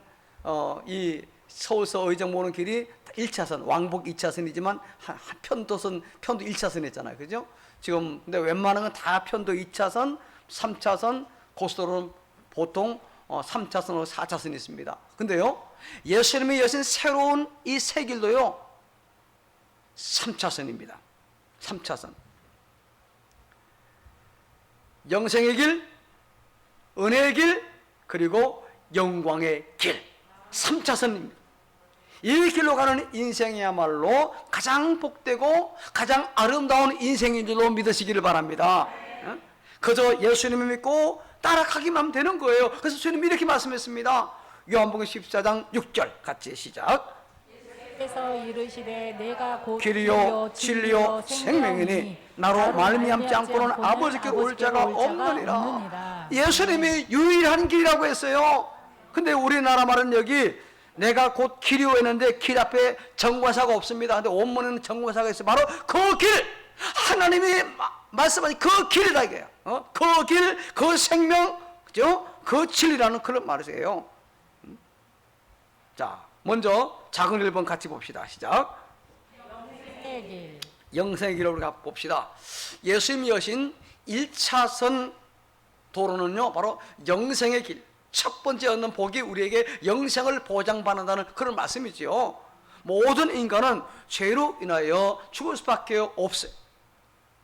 이 서울서 의정 보는 길이 1차선, 왕복 2차선이지만 한 편도 1차선이었잖아요. 그죠? 지금 근데 웬만한 건 다 편도 2차선, 3차선, 고속도로는 보통 3차선으로 4차선이 있습니다. 근데요, 예수님이 여신 새로운 이 새 길도요 3차선입니다. 3차선. 영생의 길, 은혜의 길, 그리고 영광의 길. 3차선입니다. 이 길로 가는 인생이야말로 가장 복되고 가장 아름다운 인생인 줄로 믿으시기를 바랍니다. 그저 예수님을 믿고 따라가기만 하면 되는 거예요. 그래서 주님이 이렇게 말씀했습니다. 요한복음 14장 6절 같이 시작. 그래서 이르시되 내가 곧 길이요 진리요 생명이니 나로 말미암지 않고는 아버지께 올 자가 없느니라. 예수님이 유일한 길이라고 했어요. 근데 우리나라 말은 여기 내가 곧 길이요 했는데 길 앞에 정과사가 없습니다. 근데 원문에는 정과사가 있어요. 바로 그 길, 하나님이 말씀하신 그 길이다 이게요. 그 길, 그 생명, 그죠? 그 진리라는 그런 말이에요. 자, 먼저 작은 1번 같이 봅시다. 시작. 영생의 길을 우리가 봅시다. 예수님이 여신 1차선 도로는요 바로 영생의 길, 첫 번째 얻는 복이 우리에게 영생을 보장받는다는 그런 말씀이지요. 모든 인간은 죄로 인하여 죽을 수밖에 없어요.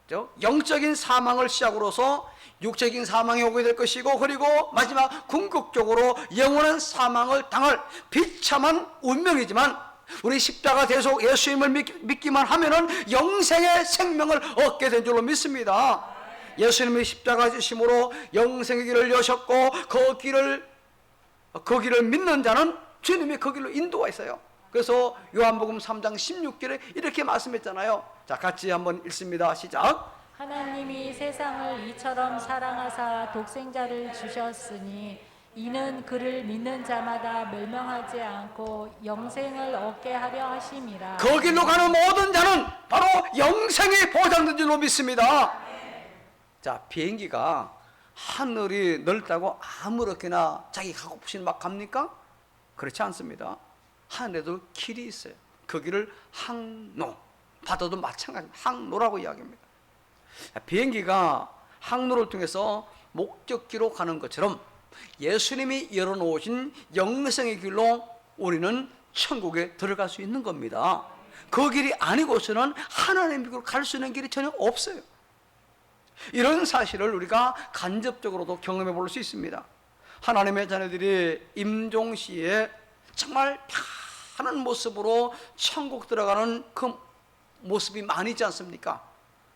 그렇죠? 영적인 사망을 시작으로서 육적인 사망이 오게 될 것이고, 그리고 마지막 궁극적으로 영원한 사망을 당할 비참한 운명이지만 우리 십자가 대속 예수님을 믿기만 하면은 영생의 생명을 얻게 된 줄로 믿습니다. 예수님이 십자가 지심으로 영생의 길을 여셨고 그 길을 믿는 자는 주님이 그 길로 인도가 있어요. 그래서 요한복음 3장 16절에 이렇게 말씀했잖아요. 자, 같이 한번 읽습니다. 시작. 하나님이 세상을 이처럼 사랑하사 독생자를 주셨으니 이는 그를 믿는 자마다 멸망하지 않고 영생을 얻게 하려 하심이라. 그 길로 가는 모든 자는 바로 영생이 보장된 줄로 믿습니다. 자, 비행기가 하늘이 넓다고 아무렇게나 자기 가고 싶은 막 갑니까? 그렇지 않습니다. 하늘에도 길이 있어요. 그 길을 항로, 바다도 마찬가지입니다. 항로라고 이야기합니다. 비행기가 항로를 통해서 목적지로 가는 것처럼 예수님이 열어놓으신 영생의 길로 우리는 천국에 들어갈 수 있는 겁니다. 그 길이 아니고서는 하나님의 길로 갈 수 있는 길이 전혀 없어요. 이런 사실을 우리가 간접적으로도 경험해 볼 수 있습니다. 하나님의 자녀들이 임종시에 정말 편한 모습으로 천국 들어가는 그 모습이 많이 있지 않습니까?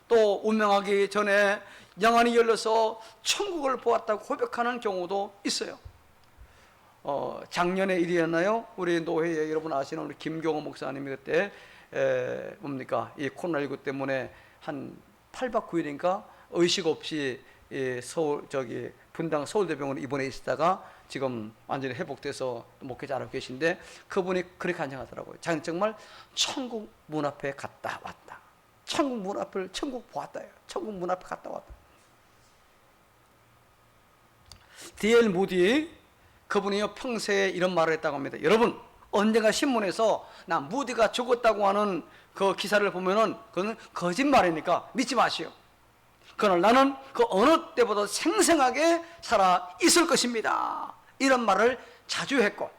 또 운명하기 전에 영안이 열려서 천국을 보았다고 고백하는 경우도 있어요. 작년의 일이었나요? 우리 노회에 여러분 아시는 우리 김경호 목사님이 그때 뭡니까? 이 코로나19 때문에 한 8박 9일인가 의식 없이 분당 서울대병원에 입원해 있다가 지금 완전히 회복돼서 목회 잘하고 계신데, 그분이 그렇게 간증하더라고요. 자기는 정말 천국 문 앞에 갔다 왔다. 천국 문 앞을 천국 보았다. 천국 문 앞에 갔다 왔다. D.L. 무디, 그분이요 평소에 이런 말을 했다고 합니다. 여러분, 언젠가 신문에서 나 무디가 죽었다고 하는 그 기사를 보면은 그건 거짓말이니까 믿지 마시오. 그러나 나는 그 어느 때보다 생생하게 살아 있을 것입니다. 이런 말을 자주 했고,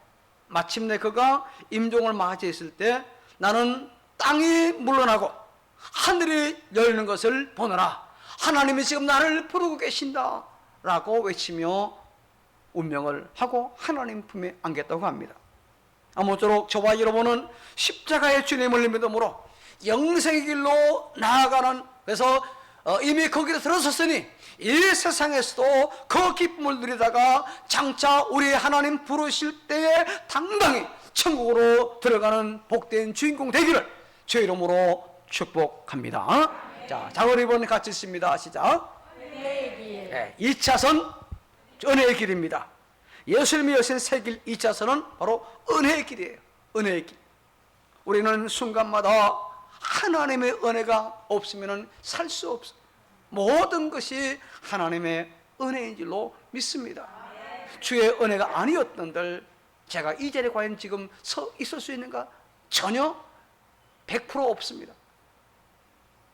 마침내 그가 임종을 맞이했을 때 나는 땅이 물러나고 하늘이 열리는 것을 보노라. 하나님이 지금 나를 부르고 계신다 라고 외치며 운명을 하고 하나님 품에 안겼다고 합니다. 아무쪼록 저와 여러분은 십자가의 주님을 믿음으로 영생의 길로 나아가는, 그래서 이미 거기로 들어섰으니 이 세상에서도 그 기쁨을 누리다가 장차 우리 하나님 부르실 때에 당당히 천국으로 들어가는 복된 주인공 되기를 주 이름으로 축복합니다. 자, 작은 1번 같이 있습니다. 시작. 네, 2차선 은혜의 길입니다. 예수님이 여신 새 길 2차선은 바로 은혜의 길이에요. 은혜의 길. 우리는 순간마다 하나님의 은혜가 없으면 살 수 없어. 모든 것이 하나님의 은혜인 줄로 믿습니다. 주의 은혜가 아니었던들 제가 이 자리에 과연 지금 서 있을 수 있는가? 전혀 100% 없습니다.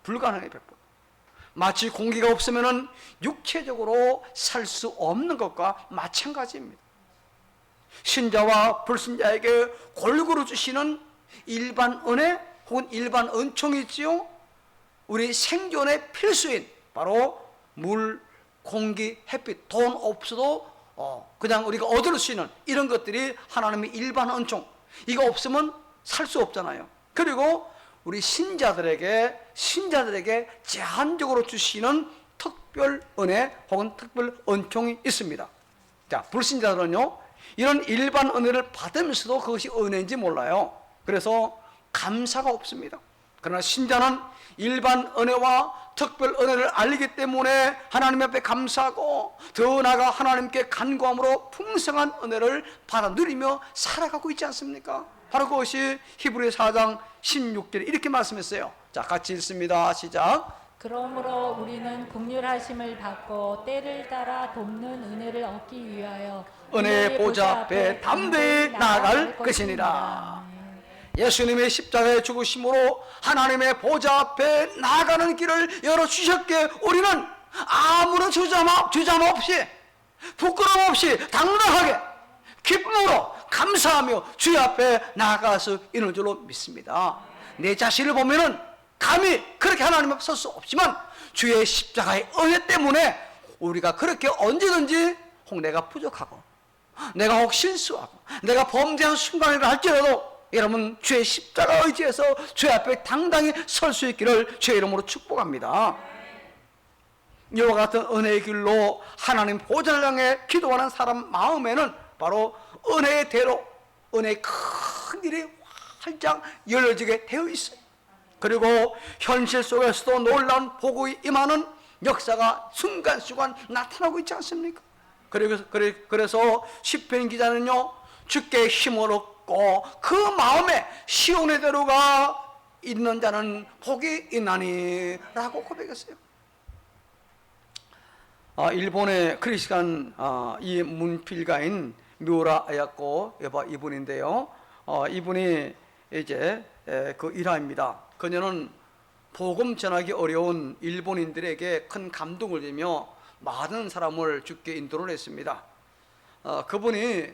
불가능해. 100%. 마치 공기가 없으면 육체적으로 살 수 없는 것과 마찬가지입니다. 신자와 불신자에게 골고루 주시는 일반 은혜 혹은 일반 은총이 있지요. 우리 생존의 필수인 바로 물, 공기, 햇빛, 돈 없어도 그냥 우리가 얻을 수 있는 이런 것들이 하나님의 일반 은총. 이거 없으면 살 수 없잖아요. 그리고 우리 신자들에게 제한적으로 주시는 특별 은혜 혹은 특별 은총이 있습니다. 자, 불신자들은요, 이런 일반 은혜를 받으면서도 그것이 은혜인지 몰라요. 그래서 감사가 없습니다. 그러나 신자는 일반 은혜와 특별 은혜를 알기 때문에 하나님 앞에 감사하고 더 나아가 하나님께 간구함으로 풍성한 은혜를 받아 누리며 살아가고 있지 않습니까? 바로 그것이 히브리서 4장 16절에 이렇게 말씀했어요. 자, 같이 읽습니다. 시작. 그러므로 우리는 긍휼하심을 받고 때를 따라 돕는 은혜를 얻기 위하여 은혜의 보좌 앞에 담대히 나아갈 것이니라. 예수님의 십자가의 죽으심으로 하나님의 보좌 앞에 나아가는 길을 열어주셨기에 우리는 아무런 주저함 없이 부끄러움 없이 당당하게 기쁨으로 감사하며 주의 앞에 나아갈 수 있는 줄로 믿습니다. 내 자신을 보면은 감히 그렇게 하나님 앞에 설 수 없지만 주의 십자가의 은혜 때문에 우리가 그렇게 언제든지 혹 내가 부족하고 내가 혹 실수하고 내가 범죄한 순간이라 할지라도 여러분 주의 십자가 의지해서 주의 앞에 당당히 설 수 있기를 주의 이름으로 축복합니다. 이와 같은 은혜의 길로 하나님 보좌를 향해 기도하는 사람 마음에는 바로 은혜의 대로 은혜의 큰 일이 활짝 열려지게 되어 있어요. 그리고 현실 속에서도 놀라운 복이 임하는 역사가 순간순간 나타나고 있지 않습니까? 그래서 시편 기자는요, 주께 힘을 얻고 그 마음에 시온의 대로가 있는 자는 복이 있나니 라고 고백했어요. 일본의 크리스찬 이 문필가인 묘라 아야코 이분인데요. 이분이 이제 그 일화입니다. 그녀는 복음 전하기 어려운 일본인들에게 큰 감동을 주며 많은 사람을 주께 인도를 했습니다. 그분이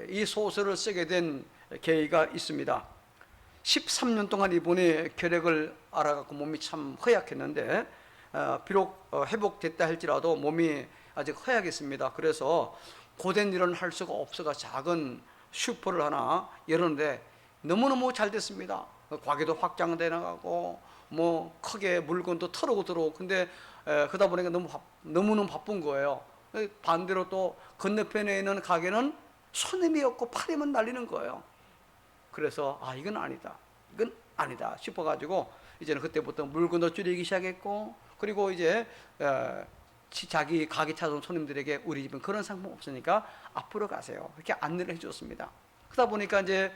이 소설을 쓰게 된 계기가 있습니다. 13년 동안 이분이 혈액을 앓아갖고 몸이 참 허약했는데 비록 회복됐다 할지라도 몸이 아직 허약했습니다. 그래서 고된 일은 할 수가 없어가 작은 슈퍼를 하나 열었는데 너무너무 잘 됐습니다. 가게도 확장돼 나가고 뭐 크게 물건도 털어오고 들어오고. 근데 그러다 보니까 너무너무 바쁜 거예요. 반대로 또 건너편에 있는 가게는 손님이 없고 팔이만 날리는 거예요. 그래서 이건 아니다 싶어가지고 이제는 그때부터 물건도 줄이기 시작했고, 그리고 이제 자기 가게 찾아온 손님들에게 우리 집은 그런 상품 없으니까 앞으로 가세요, 이렇게 안내를 해줬습니다. 그러다 보니까 이제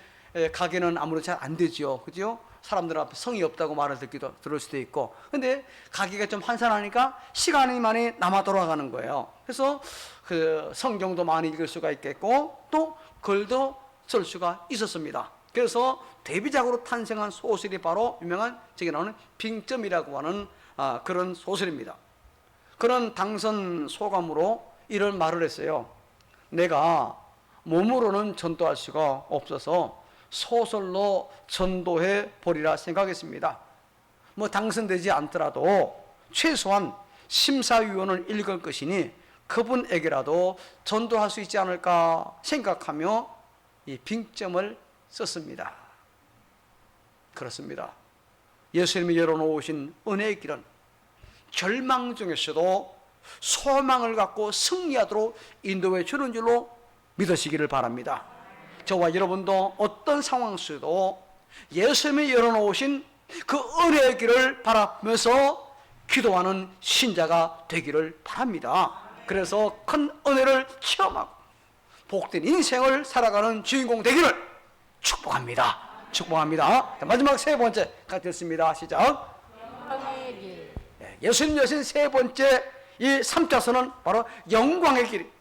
가게는 아무래도 잘 안 되죠, 그죠? 사람들 앞에 성의 없다고 말을 들을 수도 있고. 근데 가게가 좀 한산하니까 시간이 많이 남아 돌아가는 거예요. 그래서 그 성경도 많이 읽을 수가 있겠고 또 글도 쓸 수가 있었습니다. 그래서 데뷔작으로 탄생한 소설이 바로 유명한 저기 나오는 빙점이라고 하는 그런 소설입니다. 그런 당선 소감으로 이런 말을 했어요. 내가 몸으로는 전도할 수가 없어서 소설로 전도해 보리라 생각했습니다. 뭐 당선되지 않더라도 최소한 심사위원을 읽을 것이니 그분에게라도 전도할 수 있지 않을까 생각하며 이 빙점을 썼습니다. 그렇습니다. 예수님이 열어놓으신 은혜의 길은 절망 중에서도 소망을 갖고 승리하도록 인도해 주는 줄로 믿으시기를 바랍니다. 저와 여러분도 어떤 상황 속에도 예수님이 열어놓으신 그 은혜의 길을 바라보면서 기도하는 신자가 되기를 바랍니다. 그래서 큰 은혜를 체험하고 복된 인생을 살아가는 주인공 되기를 축복합니다. 축복합니다. 자, 마지막 세 번째 같이 읽습니다. 시작. 영광의 길. 예수님 여신 세 번째 이 3차선은 바로 영광의 길.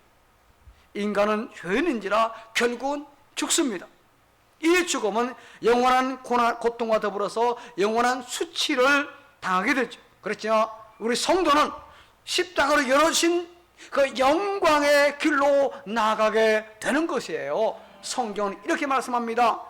인간은 죄인인지라 결국은 죽습니다. 이 죽음은 영원한 고통과 더불어서 영원한 수치를 당하게 되죠. 그렇죠? 우리 성도는 십자가로 열어진 그 영광의 길로 나아가게 되는 것이에요. 성경은 이렇게 말씀합니다.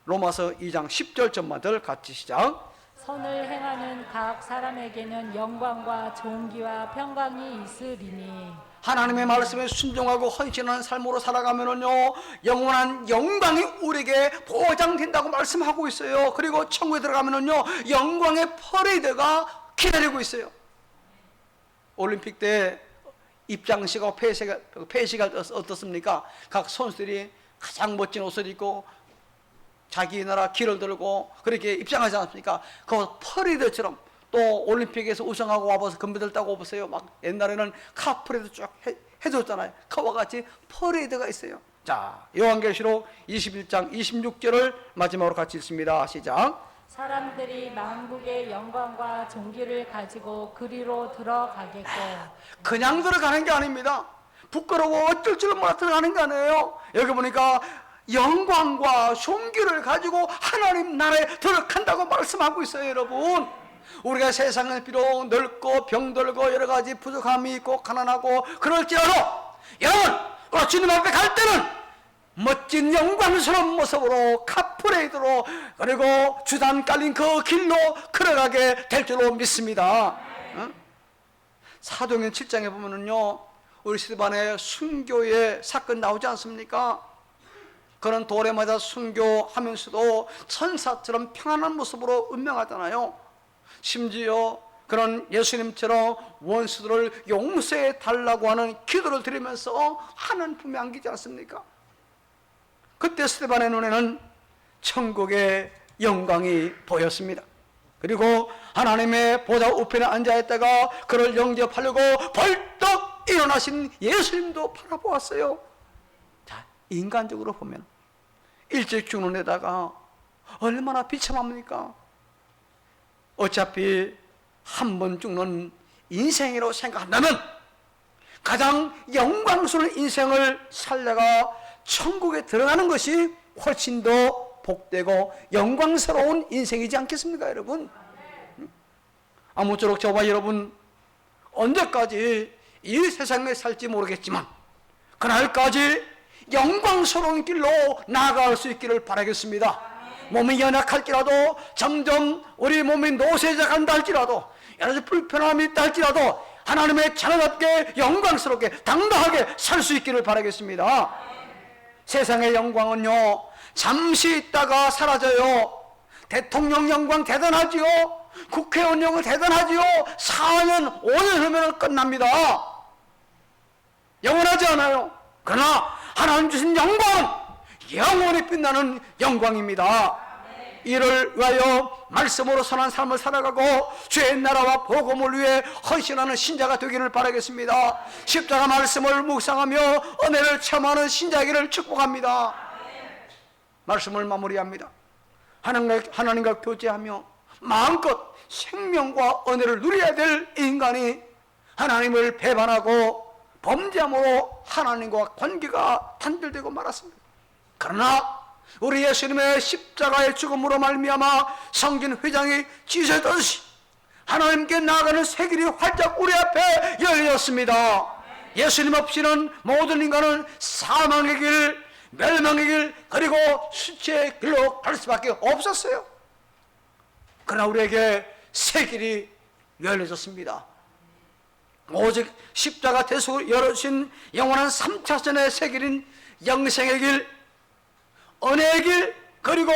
로마서 2장 10절 전마들 같이 시작. 선을 행하는 각 사람에게는 영광과 존귀와 평강이 있으리니. 하나님의 말씀에 순종하고 헌신하는 삶으로 살아가면은요, 영원한 영광이 우리에게 보장된다고 말씀하고 있어요. 그리고 천국에 들어가면은요, 영광의 퍼레이드가 기다리고 있어요. 올림픽 때 입장식하고 폐식가 어떻습니까? 각 선수들이 가장 멋진 옷을 입고 자기 나라 길을 들고 그렇게 입장하지 않습니까? 그 퍼레이드처럼 또 올림픽에서 우승하고 와봐서 금메달 따고 와보세요. 막 옛날에는 카프레이드 쭉 해줬잖아요. 그와 같이 퍼레이드가 있어요. 자, 요한계시록 21장 26절을 마지막으로 같이 읽습니다. 시작. 사람들이 만국의 영광과 존귀를 가지고 그리로 들어가겠고. 그냥 들어가는 게 아닙니다. 부끄러워 어쩔 줄 몰라 들어가는 게 아니에요. 여기 보니까 영광과 존귀를 가지고 하나님 나라에 들어간다고 말씀하고 있어요. 여러분, 우리가 세상은 비록 늙고 병들고 여러 가지 부족함이 있고 가난하고 그럴지라도 여러분, 우리가 주님 앞에 갈 때는 멋진 영광스러운 모습으로 카프레이드로 그리고 주단 깔린 그 길로 걸어가게 될 줄로 믿습니다. 사도행전 7장에 보면은요, 우리 스데반의 순교의 사건 나오지 않습니까? 그런 돌에 맞아 순교하면서도 천사처럼 평안한 모습으로 운명하잖아요. 심지어 그런 예수님처럼 원수들을 용서해 달라고 하는 기도를 드리면서 하는 품에 안기지 않습니까? 그때 스데반의 눈에는 천국의 영광이 보였습니다. 그리고 하나님의 보좌 우편에 앉아있다가 그를 영접하려고 벌떡 일어나신 예수님도 바라보았어요. 자, 인간적으로 보면 일찍 죽는 데다가 얼마나 비참합니까? 어차피 한 번 죽는 인생이라고 생각한다면 가장 영광스러운 인생을 살다가 천국에 들어가는 것이 훨씬 더 복되고 영광스러운 인생이지 않겠습니까, 여러분? 아무쪼록 저와 여러분 언제까지 이 세상에 살지 모르겠지만 그날까지 영광스러운 길로 나아갈 수 있기를 바라겠습니다. 몸이 연약할지라도 점점 우리 몸이 노쇠져 간다 할지라도 여러 가지 불편함이 있다 할지라도 하나님의 자녀답게 영광스럽게 당당하게 살 수 있기를 바라겠습니다. 세상의 영광은요 잠시 있다가 사라져요. 대통령 영광 대단하지요. 국회의원 영광 대단하지요. 4년 5년 후면 끝납니다. 영원하지 않아요. 그러나 하나님 주신 영광은 영원히 빛나는 영광입니다. 이를 위하여 말씀으로 선한 삶을 살아가고 주의 나라와 복음을 위해 헌신하는 신자가 되기를 바라겠습니다. 십자가 말씀을 묵상하며 은혜를 체험하는 신자이기를 축복합니다. 말씀을 마무리합니다. 하나님과 교제하며 마음껏 생명과 은혜를 누려야 될 인간이 하나님을 배반하고 범죄함으로 하나님과 관계가 단절되고 말았습니다. 그러나 우리 예수님의 십자가의 죽음으로 말미암아 성긴 회장이 찢어졌듯이 하나님께 나아가는 새 길이 활짝 우리 앞에 열렸습니다. 예수님 없이는 모든 인간은 사망의 길, 멸망의 길, 그리고 수치의 길로 갈 수밖에 없었어요. 그러나 우리에게 새 길이 열려졌습니다. 오직 십자가 대속을 열어주신 영원한 3차선의 새 길인 영생의 길, 은혜의 길, 그리고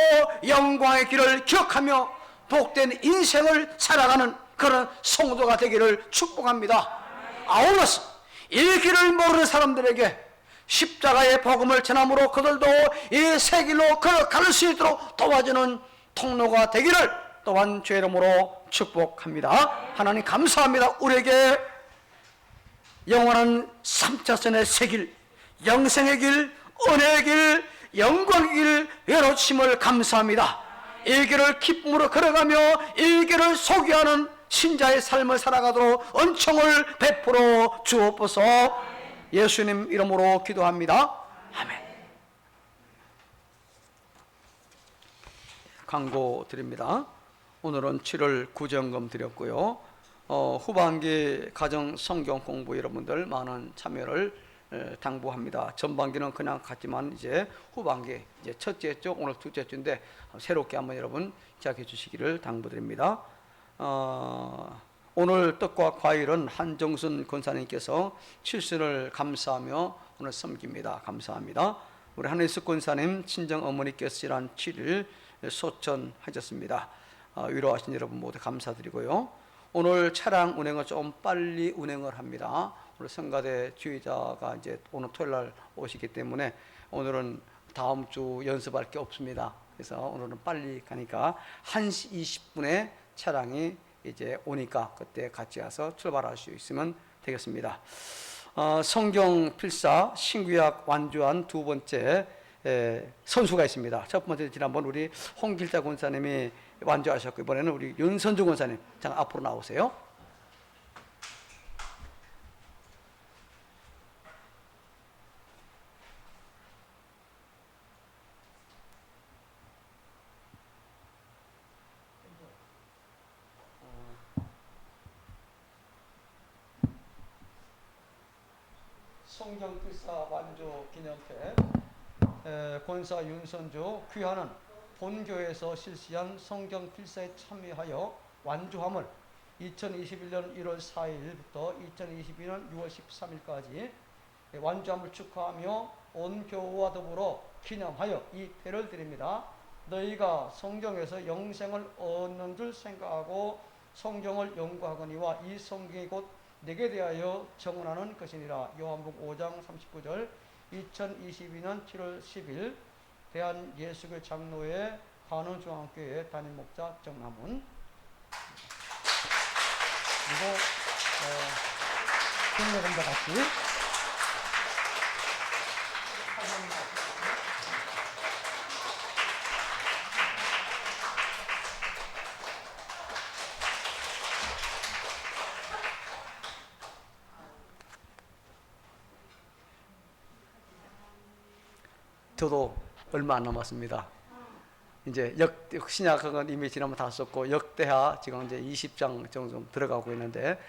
영광의 길을 기억하며 복된 인생을 살아가는 그런 성도가 되기를 축복합니다. 아울러서 이 길을 모르는 사람들에게 십자가의 복음을 전함으로 그들도 이 새 길로 걸어갈 수 있도록 도와주는 통로가 되기를 또한 주의 이름으로 축복합니다. 하나님 감사합니다. 우리에게 영원한 3차선의 새 길, 영생의 길, 은혜의 길, 영광의 길 열어주심을 감사합니다. 이 길을 기쁨으로 걸어가며 이 길을 소개하는 신자의 삶을 살아가도록 은총을 베풀어 주옵소서. 예수님 이름으로 기도합니다. 아멘. 광고 드립니다. 오늘은 7월 구정금 드렸고요. 후반기 가정 성경 공부 여러분들 많은 참여를 당부합니다. 전반기는 그냥 갔지만 이제 후반기 이제 첫째 주 오늘 둘째 주인데 새롭게 한번 여러분 시작해 주시기를 당부드립니다. 오늘 떡과 과일은 한정순 권사님께서 7순을 감사하며 오늘 섬깁니다. 감사합니다. 우리 한혜숙 권사님 친정 어머니께서 지난 7일 소천하셨습니다. 위로하신 여러분 모두 감사드리고요. 오늘 차량 운행을 좀 빨리 운행을 합니다. 오늘 성가대 주의자가 이제 오늘 토요일 날 오시기 때문에 오늘은 다음 주 연습할 게 없습니다. 그래서 오늘은 빨리 가니까 1시 20분에 차량이 이제 오니까 그때 같이 가서 출발할 수 있으면 되겠습니다. 성경 필사 신구약 완주한 두 번째 선수가 있습니다. 첫 번째 지난번 우리 홍길자 권사님이 완주하셨고 이번에는 우리 윤선주 권사님 잠깐 앞으로 나오세요. 성경 필사 완주 기념회 권사 윤선주 귀하는 본교회에서 실시한 성경 필사에 참여하여 완주함을 2021년 1월 4일부터 2022년 6월 13일까지 완주함을 축하하며 온 교우와 더불어 기념하여 이 패를 드립니다. 너희가 성경에서 영생을 얻는 줄 생각하고 성경을 연구하거니와 이 성경이 곧 내게 대하여 정언하는 것이니라. 요한복음 5장 39절 2022년 7월 10일 대한예수교 장로회 관원중앙교회 담임목자 정남훈 그리고 김여러분과 같이 저도 얼마 안 남았습니다. 이제 신약은 이미 지난번 다 썼고 역대하 지금 이제 20장 정도 들어가고 있는데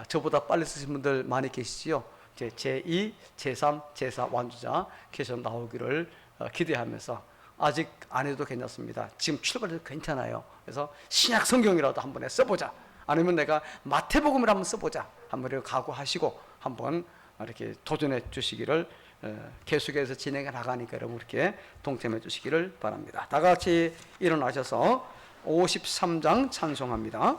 저보다 빨리 쓰신 분들 많이 계시지요. 이제 제2, 제3, 제4 완주자 계속 나오기를 기대하면서 아직 안 해도 괜찮습니다. 지금 출발해도 괜찮아요. 그래서 신약 성경이라도 한번 써보자. 아니면 내가 마태복음을 한번 써보자. 한번 이렇게 각오하시고 한번 이렇게 도전해 주시기를 계속해서 진행해 나가니까 여러분 이렇게 동참해 주시기를 바랍니다. 다 같이 일어나셔서 53장 찬송합니다.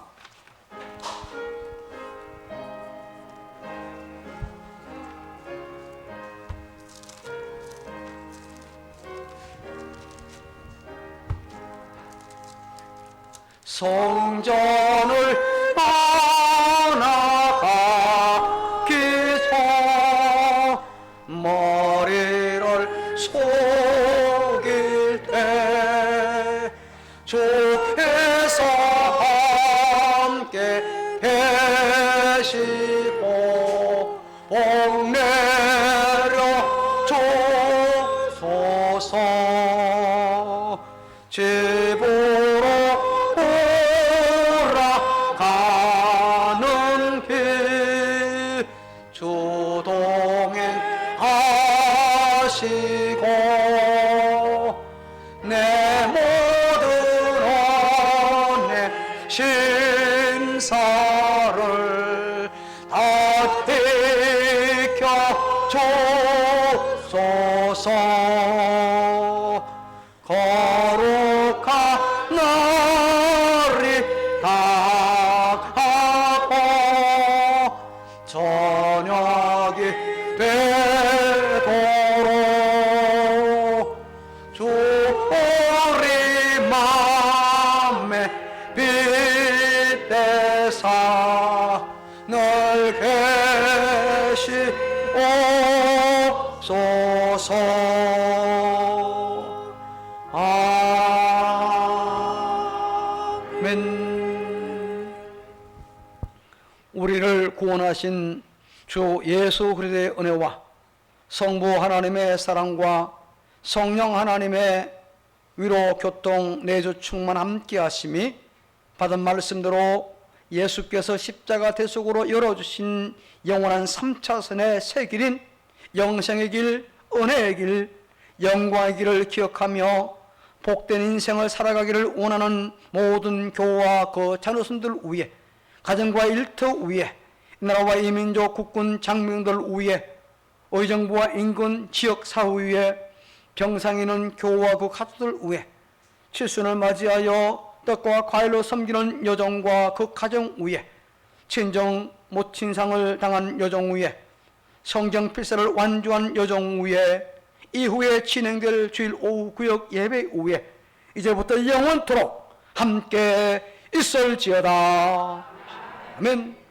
성전을 떠나가기 전 머리를 속일 때 주께서 함께 계시고 복 내려 주소서. 집으로 돌아가는 길 주 동행하시고 내 모든 언의 신사를 다 비켜주소서. 거룩한 날이 다가고 저녁이 되도록 주 우리 맘에 빛 대사 늘 계시옵소서. 아멘. 우리를 구원하신 주 예수 그리스도의 은혜와 성부 하나님의 사랑과 성령 하나님의 위로 교통 내주 충만 함께 하심이 받은 말씀대로 예수께서 십자가 대속으로 열어주신 영원한 3차선의 새 길인 영생의 길, 은혜의 길, 영광의 길을 기억하며 복된 인생을 살아가기를 원하는 모든 교우와 그 자녀손들 위에, 가정과 일터 위에, 나라와 이민족, 국군, 장병들 위에, 의정부와 인근, 지역 사회 위에, 병상이는 교우와 그 가족들 위에, 칠순을 맞이하여 떡과 과일로 섬기는 여종과 그 가정 위에, 친정 모친상을 당한 여종 위에, 성경 필사를 완주한 여종 위에, 이후에 진행될 주일 오후 구역 예배 위에 이제부터 영원토록 함께 있을지어다. 아멘.